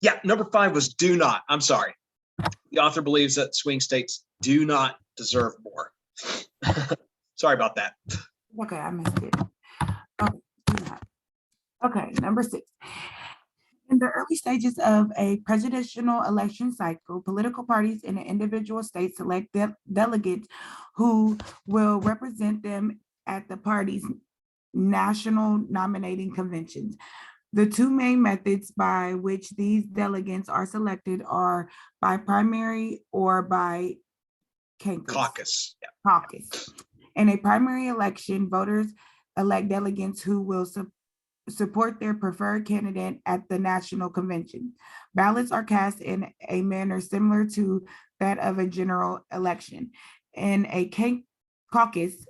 Yeah, number 5 was do not. I'm sorry. The author believes that swing states do not deserve more. Sorry about that. Okay, I missed it. Okay, number 6. In the early stages of a presidential election cycle, political parties in an individual state select delegates who will represent them at the party's national nominating conventions. The two main methods by which these delegates are selected are by primary or by Caucus. Yeah. caucus. In a primary election, voters elect delegates who will support their preferred candidate at the national convention. Ballots are cast in a manner similar to that of a general election. In a caucus,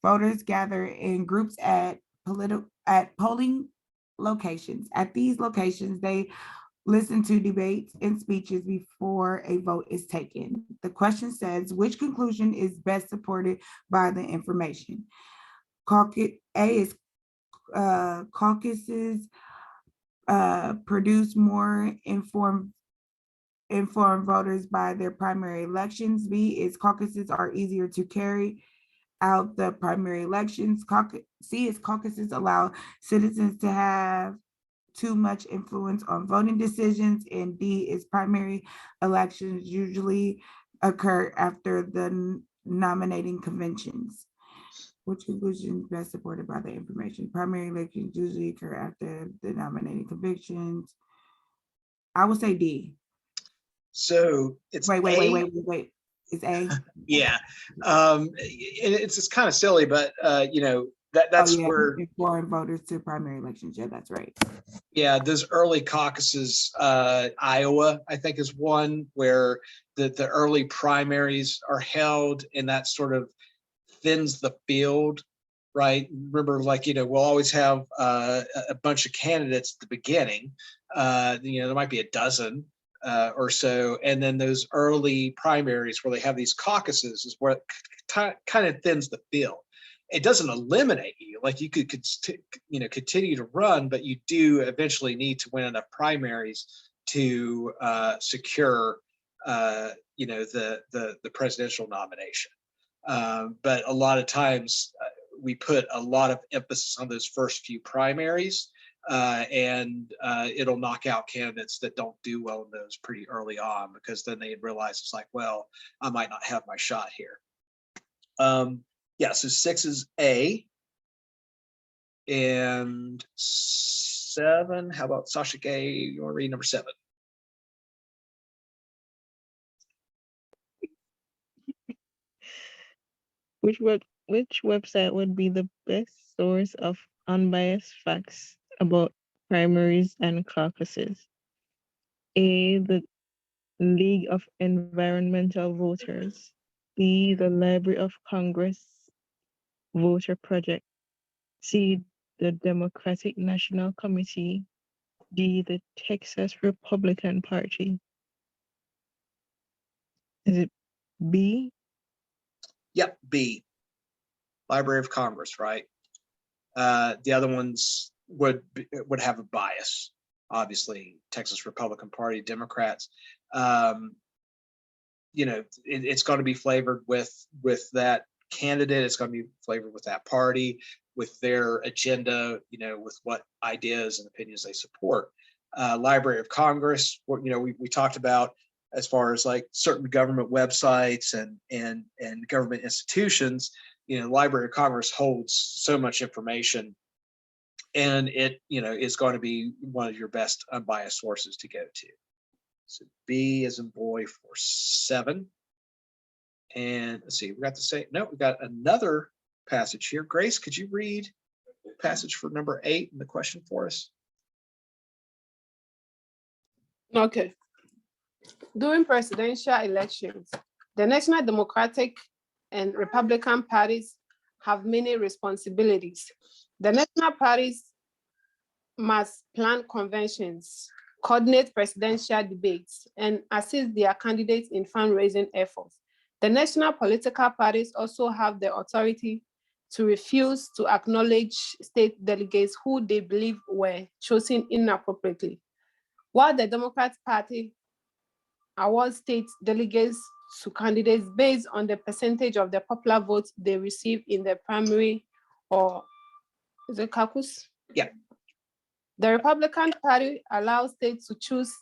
voters gather in groups at polling locations. At these locations, they listen to debates and speeches before a vote is taken. The question says, which conclusion is best supported by the information? Caucus A is caucuses produce more informed voters by their primary elections. B is caucuses are easier to carry out the primary elections. C is caucuses allow citizens to have too much influence on voting decisions. And D is primary elections usually occur after the nominating conventions. Which conclusion is best supported by the information? Primary elections usually occur after the nominating convictions. I would say D. So it's Wait. It's A. Yeah. It's just kind of silly, but that's where foreign voters to primary elections. Yeah, that's right. Yeah, those early caucuses, Iowa, I think, is one where the early primaries are held, and that sort of thins the field, right? Remember, we'll always have a bunch of candidates at the beginning. There might be a dozen or so, and then those early primaries where they have these caucuses is where it kind of thins the field. It doesn't eliminate you. Like you could continue to run, but you do eventually need to win enough primaries to secure the presidential nomination. But a lot of times we put a lot of emphasis on those first few primaries, and it'll knock out candidates that don't do well in those pretty early on, because then they realize it's like, well, I might not have my shot here. Yeah, so 6 is A. And 7, how about Sasha Gay? You want to read number 7? Which website would be the best source of unbiased facts about primaries and caucuses? A, the League of Environmental Voters. B, the Library of Congress Voter Project. C, the Democratic National Committee. D, the Texas Republican Party. Is it B? Yep, B. Library of Congress, right? The other ones would have a bias. Obviously, Texas Republican Party, Democrats. It's going to be flavored with that candidate. It's going to be flavored with that party, with their agenda, with what ideas and opinions they support. Library of Congress, we talked about as far as like certain government websites and government institutions. Library of Congress holds so much information, and it is going to be one of your best unbiased sources to go to. So B as in boy for 7. And let's see, we got the same. No, we got another passage here. Grace, could you read passage for number 8 in the question for us? Okay. During presidential elections, the National Democratic and Republican parties have many responsibilities. The national parties must plan conventions, coordinate presidential debates, and assist their candidates in fundraising efforts. The national political parties also have the authority to refuse to acknowledge state delegates who they believe were chosen inappropriately. While the Democratic Party awards state delegates to candidates based on the percentage of the popular votes they receive in the primary, or is it caucus? Yeah. The Republican Party allows states to choose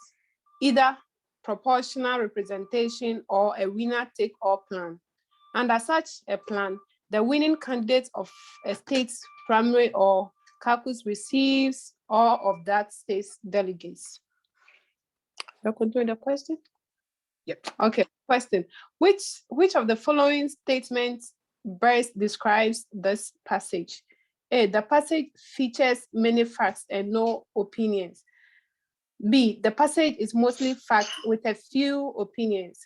either proportional representation or a winner-take-all plan. Under such a plan, the winning candidate of a state's primary or caucus receives or of that state's delegates. You continue the question? Yep. Okay, question. Which of the following statements best describes this passage? A, the passage features many facts and no opinions. B, the passage is mostly facts with a few opinions.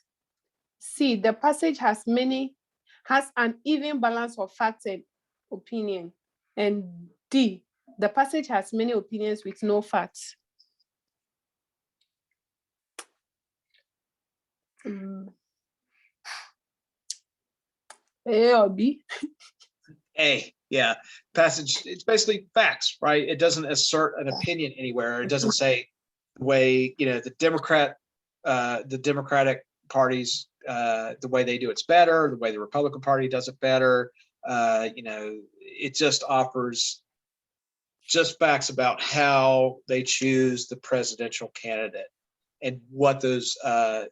C, the passage has an even balance of facts and opinion. And D, the passage has many opinions with no facts. A or B? A, yeah. Passage, it's basically facts, right? It doesn't assert an opinion anywhere. It doesn't say the way, the Democratic parties, the way they do it's better, the way the Republican Party does it better. It just offers just facts about how they choose the presidential candidate and what those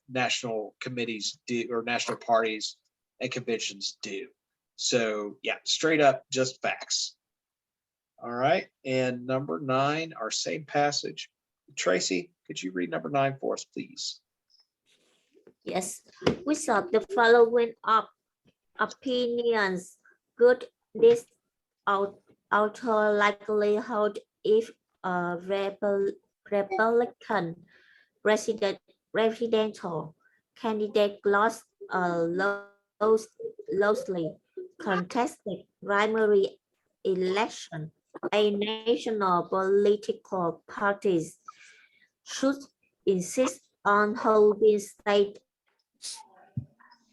national committees do, or national parties and conventions do. So yeah, straight up, just facts. All right, and number 9, our same passage. Tracy, could you read number 9 for us, please? Yes. Which of the following opinions could this alter likelihood if a Republican presidential candidate lost a closely contested primary election? A national political parties should insist on holding state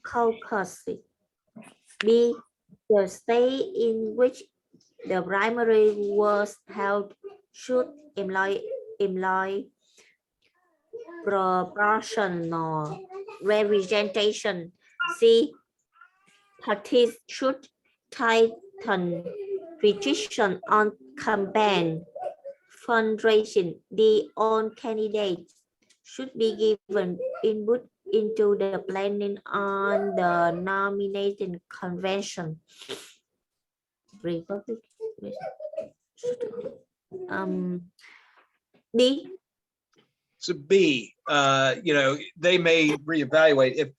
caucuses. B, the state in which the primary was held should employ proportional representation. C, parties should tighten restriction on campaign fundraising. D, all candidates should be given input into the planning on the nominating convention. Republic. D. So B, they may reevaluate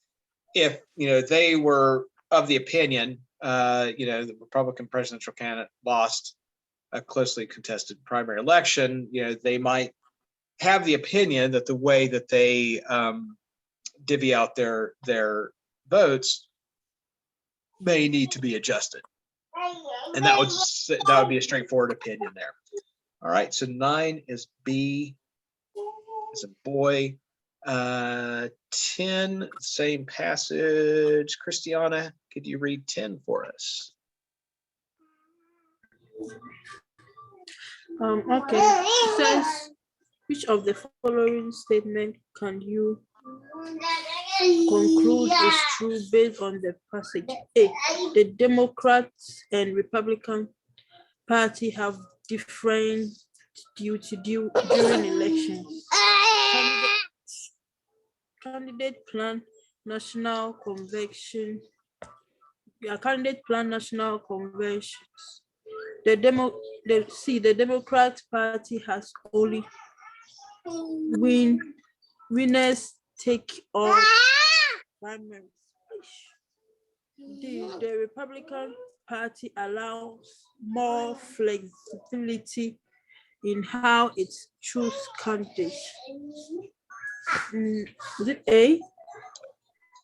if they were of the opinion, the Republican presidential candidate lost a closely contested primary election, they might have the opinion that the way that they divvy out their votes may need to be adjusted, and that would be a straightforward opinion there. All right, so 9 is B as a boy. 10, same passage. Christiana, could you read 10 for us? Okay. It says, which of the following statement can you conclude is true based on the passage? A, the Democrats and Republican Party have different duty during elections. Candidate plan national convention. Candidate plan national conventions. The Democrat Party has only winners take all primaries. The Republican Party allows more flexibility in how it chooses candidates. Is it A?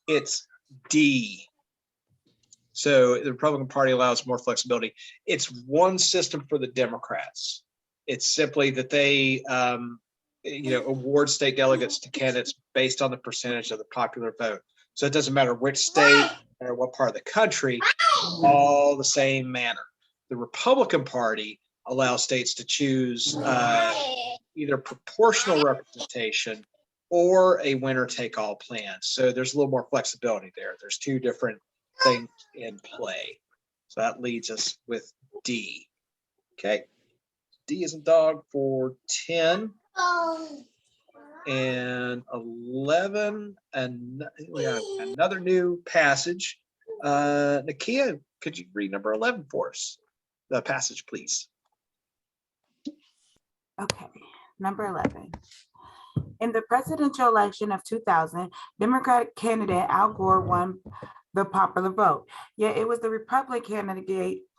It's D. So the Republican Party allows more flexibility. It's one system for the Democrats. It's simply that they award state delegates to candidates based on the percentage of the popular vote. So it doesn't matter which state or what part of the country, all the same manner. The Republican Party allows states to choose either proportional representation or a winner-take-all plan. So there's a little more flexibility there. There's 2 different things in play. So that leads us with D. Okay. D is in dog for 10 and 11, and we have another new passage. Nakia, could you read number 11 for us? The passage, please. Okay, number 11. In the presidential election of 2000, Democratic candidate Al Gore won the popular vote. Yet it was the Republican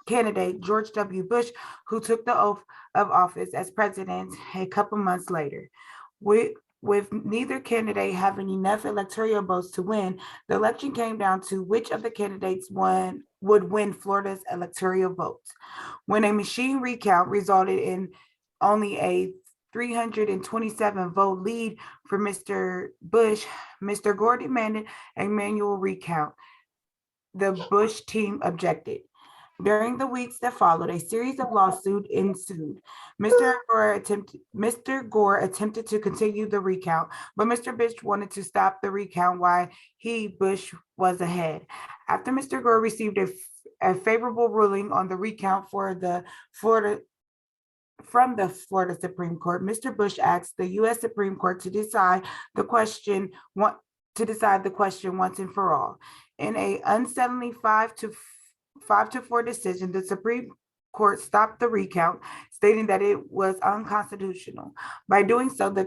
candidate George W. Bush who took the oath of office as president a couple months later. With neither candidate having enough electoral votes to win, the election came down to which of the candidates would win Florida's electoral votes. When a machine recount resulted in only a 327 vote lead for Mr. Bush, Mr. Gore demanded a manual recount. The Bush team objected. During the weeks that followed, a series of lawsuits ensued. Mr. Gore attempted to continue the recount, but Mr. Bush wanted to stop the recount while Bush was ahead. After Mr. Gore received a favorable ruling on the recount from the Florida Supreme Court, Mr. Bush asked the U.S. Supreme Court to decide the question once and for all. In an unsettling 5-4 decision, the Supreme Court stopped the recount, stating that it was unconstitutional. By doing so, the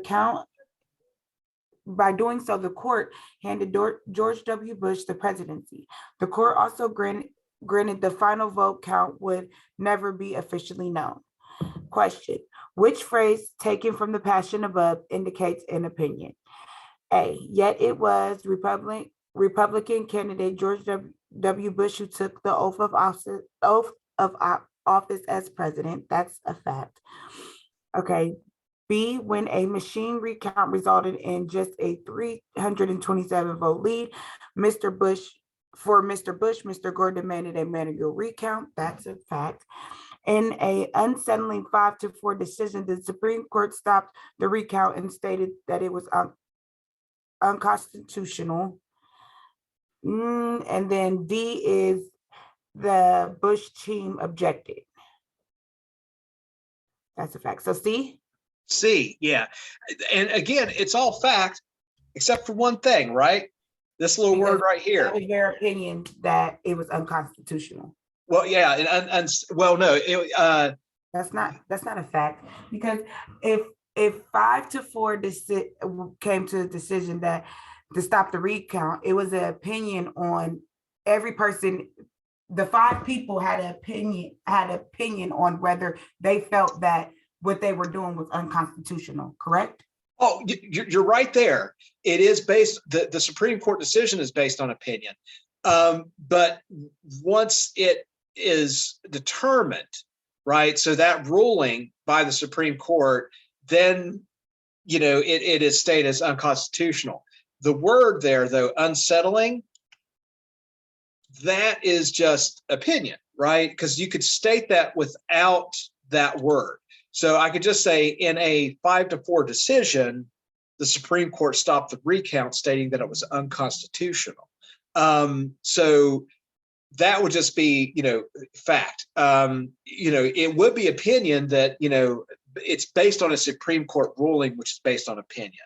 court handed George W. Bush the presidency. The court also granted the final vote count would never be officially known. Question: which phrase taken from the passion above indicates an opinion? A. Yet it was Republican candidate George W. Bush who took the oath of office as president. That's a fact. Okay. B, when a machine recount resulted in just a 327 vote lead, Mr. Bush, Mr. Gore demanded a manual recount. That's a fact. In an unsettling 5-4 decision, the Supreme Court stopped the recount and stated that it was unconstitutional. And then D is the Bush team objected. That's a fact. So C? C, yeah. And again, it's all fact, except for one thing, right? This little word right here. That was their opinion that it was unconstitutional. Well, yeah, and well, no, that's not a fact, because if 5-4 came to a decision that to stop the recount, it was an opinion on every person. The 5 people had an opinion on whether they felt that what they were doing was unconstitutional, correct? Oh, you're right there. It is based, the Supreme Court decision is based on opinion. But once it is determined, right, so that ruling by the Supreme Court, then, it is stated as unconstitutional. The word there, though, unsettling, that is just opinion, right? Because you could state that without that word. So I could just say in a 5-4 decision, the Supreme Court stopped the recount, stating that it was unconstitutional. So that would just be, fact. It would be opinion that, it's based on a Supreme Court ruling, which is based on opinion.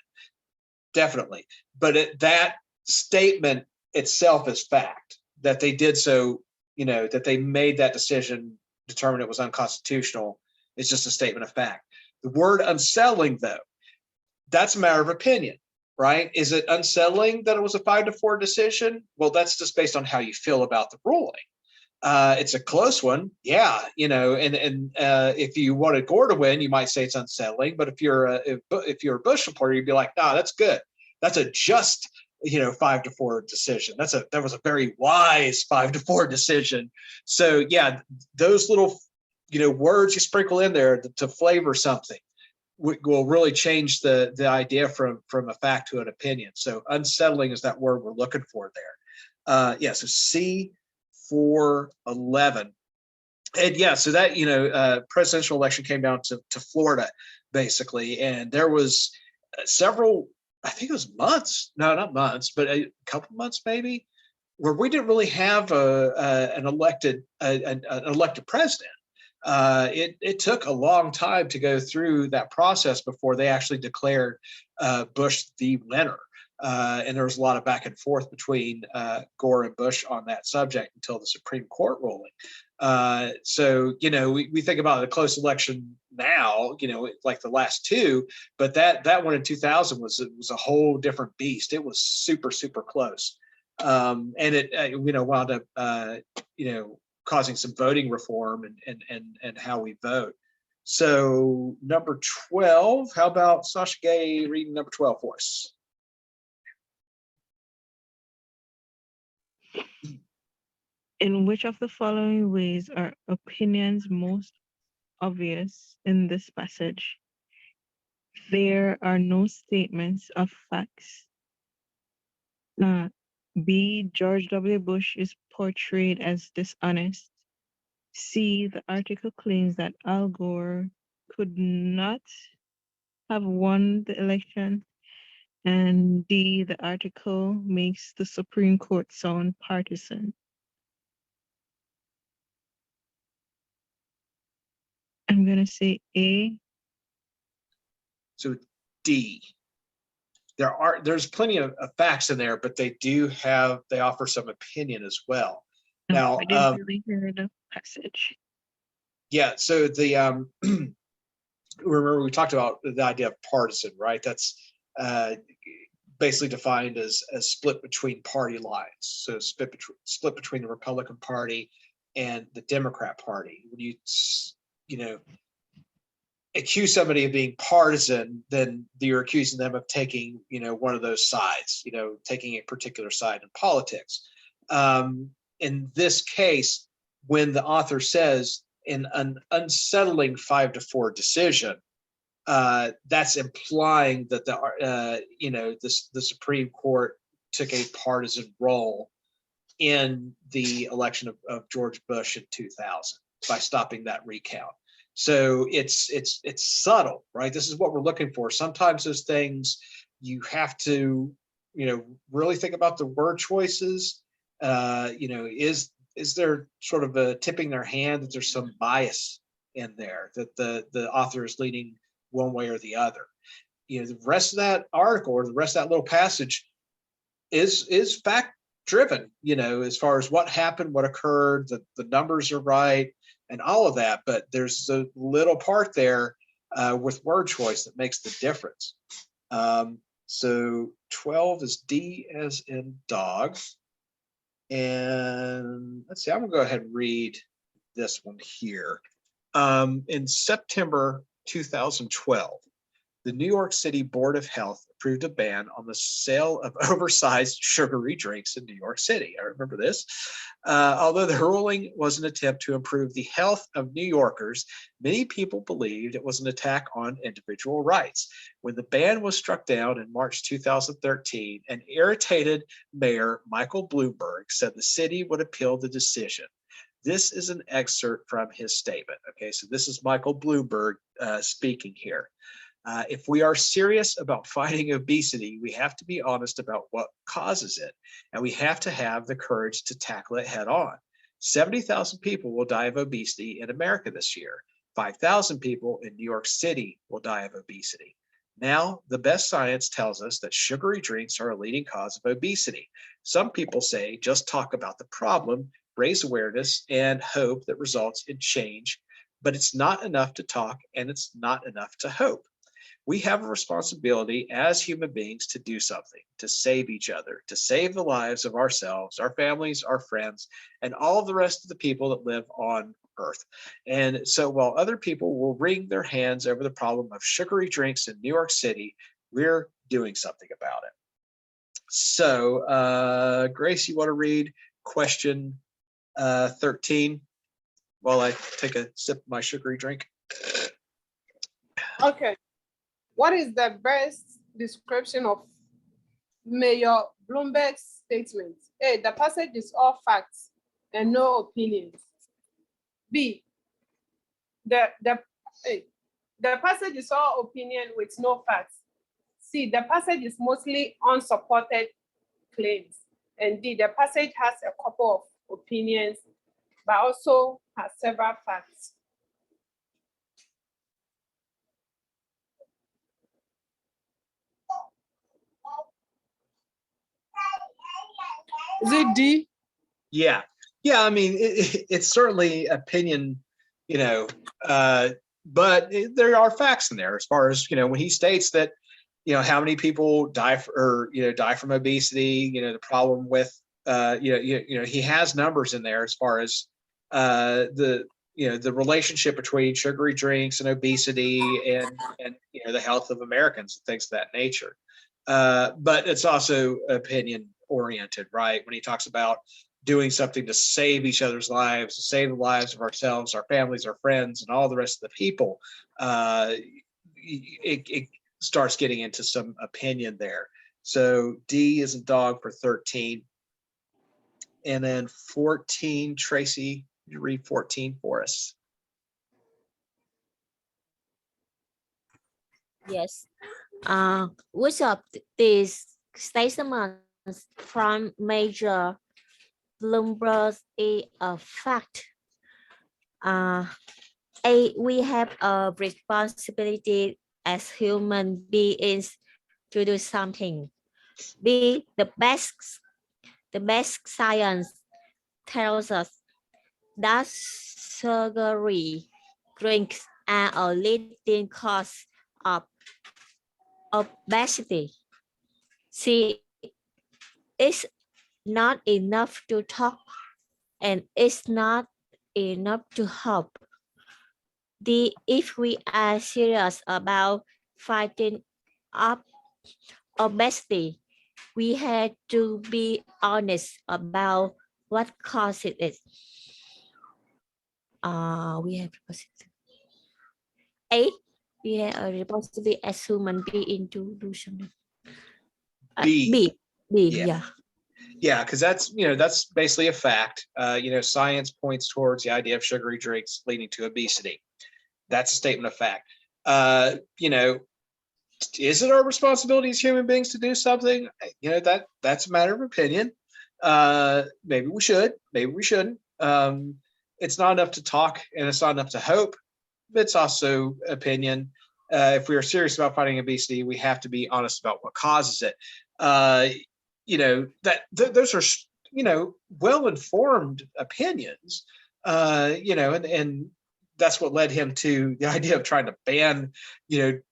Definitely. But that statement itself is fact, that they did so, that they made that decision, determined it was unconstitutional. It's just a statement of fact. The word unsettling, though, that's a matter of opinion, right? Is it unsettling that it was a 5-4 decision? Well, that's just based on how you feel about the ruling. It's a close one, yeah, and if you wanted Gore to win, you might say it's unsettling. But if you're a Bush supporter, you'd be like, nah, that's good. That's a just 5-4 decision. That was a very wise 5-4 decision. So yeah, those little words you sprinkle in there to flavor something will really change the idea from a fact to an opinion. So unsettling is that word we're looking for there. Yeah, so C for 11. And yeah, so that presidential election came down to Florida basically, and there was several, I think it was months, no, not months, but a couple months maybe, where we didn't really have an elected president. It took a long time to go through that process before they actually declared Bush the winner. And there was a lot of back and forth between Gore and Bush on that subject until the Supreme Court ruling. So, we think about a close election now, like the last two, but that one in 2000 was a whole different beast. It was super, super close. And it, wound up, causing some voting reform and how we vote. So number 12, how about Sasha Gay reading number 12 for us? In which of the following ways are opinions most obvious in this passage? There are no statements of facts. B, George W. Bush is portrayed as dishonest. C, the article claims that Al Gore could not have won the election. And D, the article makes the Supreme Court sound partisan. I'm going to say A. So D. There's plenty of facts in there, but they offer some opinion as well. Now, I didn't really hear the passage. Yeah, so the remember we talked about the idea of partisan, right? That's basically defined as split between party lines. So split between the Republican Party and the Democrat Party. When you accuse somebody of being partisan, then you're accusing them of taking one of those sides, taking a particular side in politics. In this case, when the author says in an unsettling 5-4 decision, that's implying that the Supreme Court took a partisan role in the election of George Bush in 2000 by stopping that recount. So it's subtle, right? This is what we're looking for. Sometimes those things you have to, really think about the word choices. Is there sort of a tipping their hand that there's some bias in there, that the author is leaning one way or the other? The rest of that article or the rest of that little passage is fact driven, as far as what happened, what occurred, the numbers are right and all of that. But there's a little part there with word choice that makes the difference. So 12 is D as in dog. And let's see, I'm gonna go ahead and read this one here. In September 2012, the New York City Board of Health approved a ban on the sale of oversized sugary drinks in New York City. I remember this. Although the ruling was an attempt to improve the health of New Yorkers, many people believed it was an attack on individual rights. When the ban was struck down in March 2013, an irritated Mayor Michael Bloomberg said the city would appeal the decision. This is an excerpt from his statement. Okay, so this is Michael Bloomberg speaking here. If we are serious about fighting obesity, we have to be honest about what causes it, and we have to have the courage to tackle it head on. 70,000 people will die of obesity in America this year. 5,000 people in New York City will die of obesity. Now, the best science tells us that sugary drinks are a leading cause of obesity. Some people say just talk about the problem, raise awareness, and hope that results in change, but it's not enough to talk and it's not enough to hope. We have a responsibility as human beings to do something, to save each other, to save the lives of ourselves, our families, our friends, and all of the rest of the people that live on Earth. And so while other people will wring their hands over the problem of sugary drinks in New York City, we're doing something about it. So, Grace, you want to read question 13 while I take a sip of my sugary drink? Okay. What is the best description of Mayor Bloomberg's statement? A, the passage is all facts and no opinions. B, the passage is all opinion with no facts. C, the passage is mostly unsupported claims. And D, the passage has a couple of opinions, but also has several facts. Is it D? Yeah. Yeah, I mean, it's certainly opinion, you know, but there are facts in there as far as, when he states that, how many people die from obesity, the problem with, he has numbers in there as far as the relationship between sugary drinks and obesity and the health of Americans and things of that nature. But it's also opinion oriented, right? When he talks about doing something to save each other's lives, to save the lives of ourselves, our families, our friends, and all the rest of the people, it starts getting into some opinion there. So D is a dog for 13. And then 14, Tracy, you read 14 for us. Yes. Which of these statements from Major Bloomberg is a fact? A, we have a responsibility as human beings to do something. B, the best science tells us that sugary drinks are a leading cause of obesity. C, it's not enough to talk and it's not enough to hope. D, if we are serious about fighting up obesity, we had to be honest about what causes it. We have A, we have a responsibility as human being to do something. B. B, Yeah. yeah. Yeah, because that's basically a fact. Science points towards the idea of sugary drinks leading to obesity. That's a statement of fact. Is it our responsibility as human beings to do something? That's a matter of opinion. Maybe we should, maybe we shouldn't. It's not enough to talk and it's not enough to hope. But it's also opinion. If we are serious about fighting obesity, we have to be honest about what causes it. Those are well-informed opinions. And that's what led him to the idea of trying to ban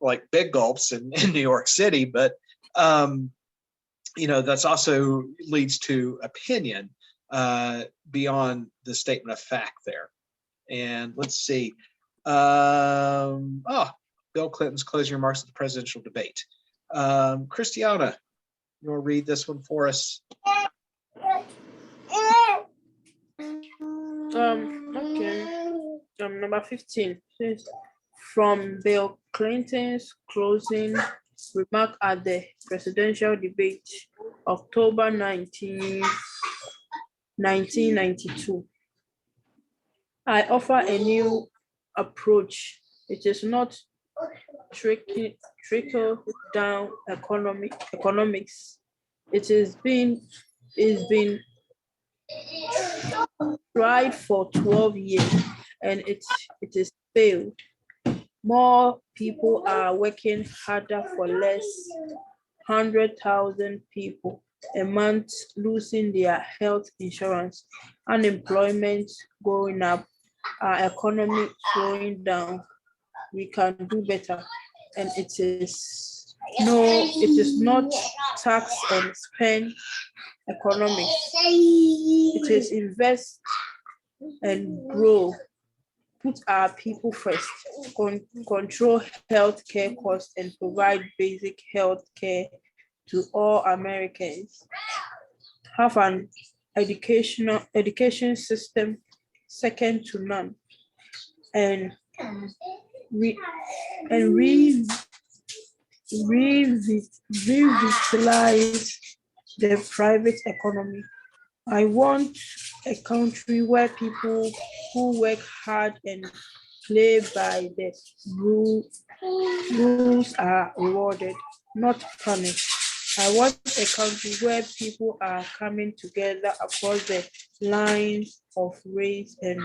like big gulps in New York City. But that's also leads to opinion beyond the statement of fact there. And let's see. Bill Clinton's closing remarks at the presidential debate. Christiana, you want to read this one for us? Okay. Number 15 says, from Bill Clinton's closing remark at the presidential debate, October 1992. I offer a new approach. It is not trickle down economics. It is been tried for 12 years and it is failed. More people are working harder for less. 100,000 people a month losing their health insurance, unemployment going up, our economy slowing down. We can do better. And it is not tax and spend economics. It is invest and grow. Put our people first, control healthcare costs and provide basic healthcare to all Americans. Have an education system second to none, and revitalize the private economy. I want a country where people who work hard and play by the rules are rewarded, not punished. I want a country where people are coming together across the lines of race and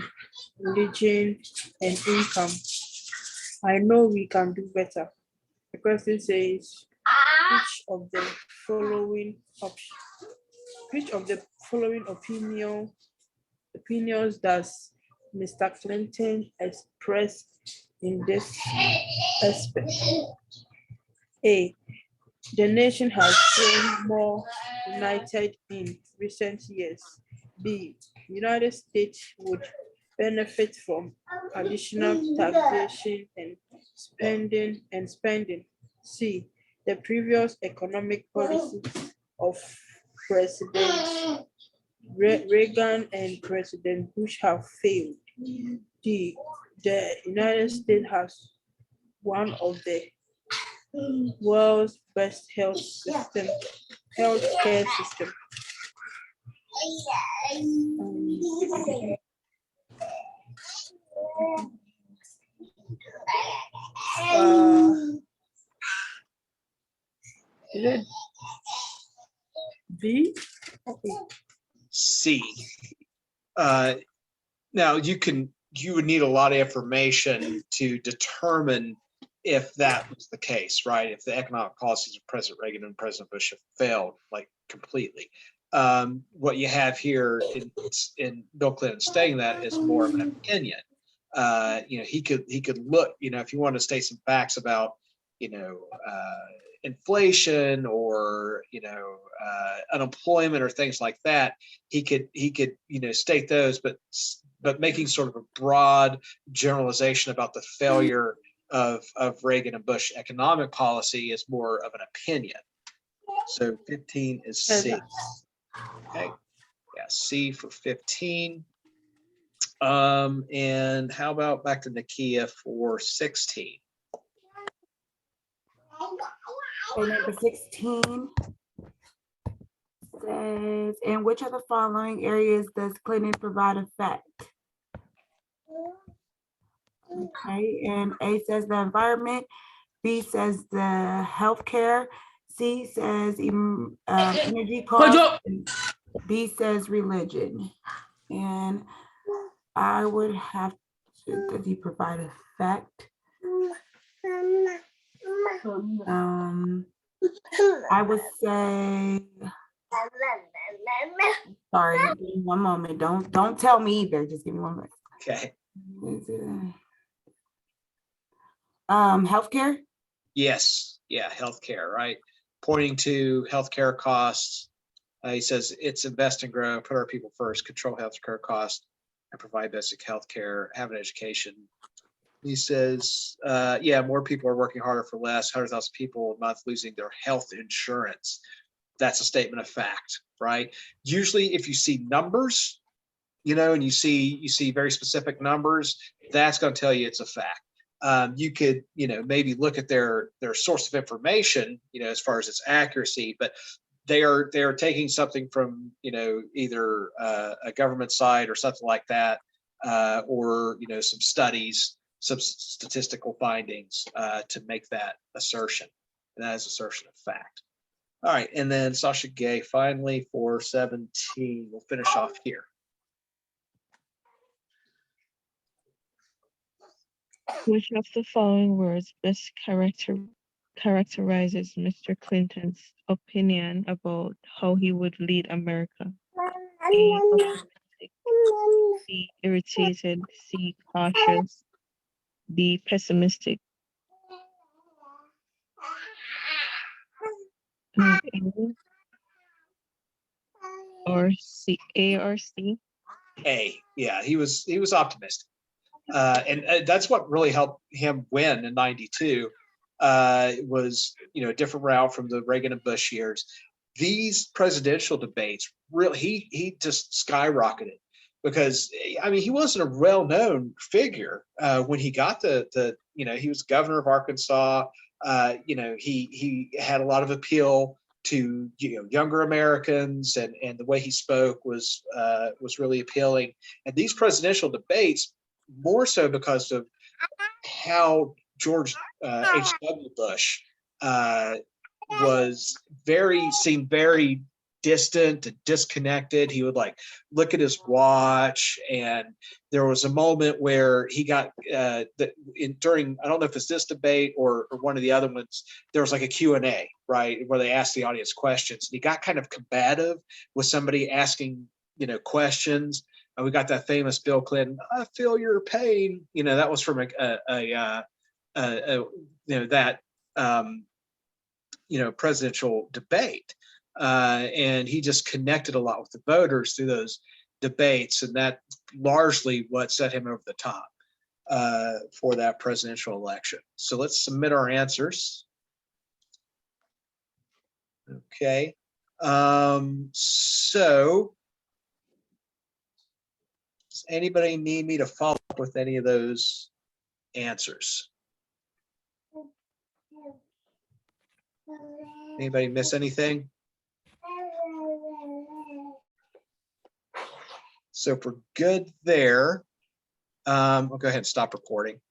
religion and income. I know we can do better. The question says, which of the following opinion opinions does Mr. Clinton express in this aspect? A. The nation has grown more united in recent years. B. United States would benefit from additional taxation and spending. C. The previous economic policies of President Reagan and President Bush have failed. D. The United States has one of the world's best healthcare system. Is it B? Okay. C. Now you would need a lot of information to determine if that was the case, right? If the economic policies of President Reagan and President Bush have failed like completely. What you have here in Bill Clinton stating that is more of an opinion. He could look, if you want to state some facts about, inflation or unemployment or things like that, he could state those, but making sort of a broad generalization about the failure of Reagan and Bush economic policy is more of an opinion. So 15 is C. Okay, yeah, C for 15. And how about back to Nakia for 16? So number 16 says, in which of the following areas does Clinton provide effect? Okay, and A says the environment, B says the healthcare, C says energy costs, and B says religion. And I would have to, does he provide effect? I would say, sorry, give me one moment. Don't tell me either. Just give me one moment. Okay. Healthcare? Yes. Yeah, healthcare, right? Pointing to healthcare costs. He says it's invest and grow, put our people first, control healthcare costs, and provide basic healthcare, have an education. He says, more people are working harder for less, 100,000 people a month losing their health insurance. That's a statement of fact, right? Usually if you see numbers, and you see very specific numbers, that's going to tell you it's a fact. You could, maybe look at their source of information, as far as its accuracy, but they are taking something from, either a government site or something like that, or, some studies, some statistical findings to make that assertion. And that is assertion of fact. All right, and then Sasha Gay, finally for 17, we'll finish off here. Which of the following words best characterizes Mr. Clinton's opinion about how he would lead America? A, optimistic, B, irritated, C, cautious, D, pessimistic. A or C, A or C? A, yeah, he was optimistic. And that's what really helped him win in 92, was, a different route from the Reagan and Bush years. These presidential debates, really, he just skyrocketed because, he wasn't a well-known figure when he got he was governor of Arkansas. He had a lot of appeal to younger Americans, and the way he spoke was really appealing. And these presidential debates, more so because of how George H.W. Bush seemed very distant and disconnected. He would look at his watch, and there was a moment where he got during, I don't know if it's this debate or one of the other ones, there was a Q&A, right, where they asked the audience questions, and he got kind of combative with somebody asking questions. we got that famous Bill Clinton, "I feel your pain." You know, that was from that presidential debate, and he just connected a lot with the voters through those debates, and that largely what set him over the top for that presidential election. So let's submit our answers. Okay. So does anybody need me to follow up with any of those answers? Anybody miss anything? So if we're good there, I'll go ahead and stop recording.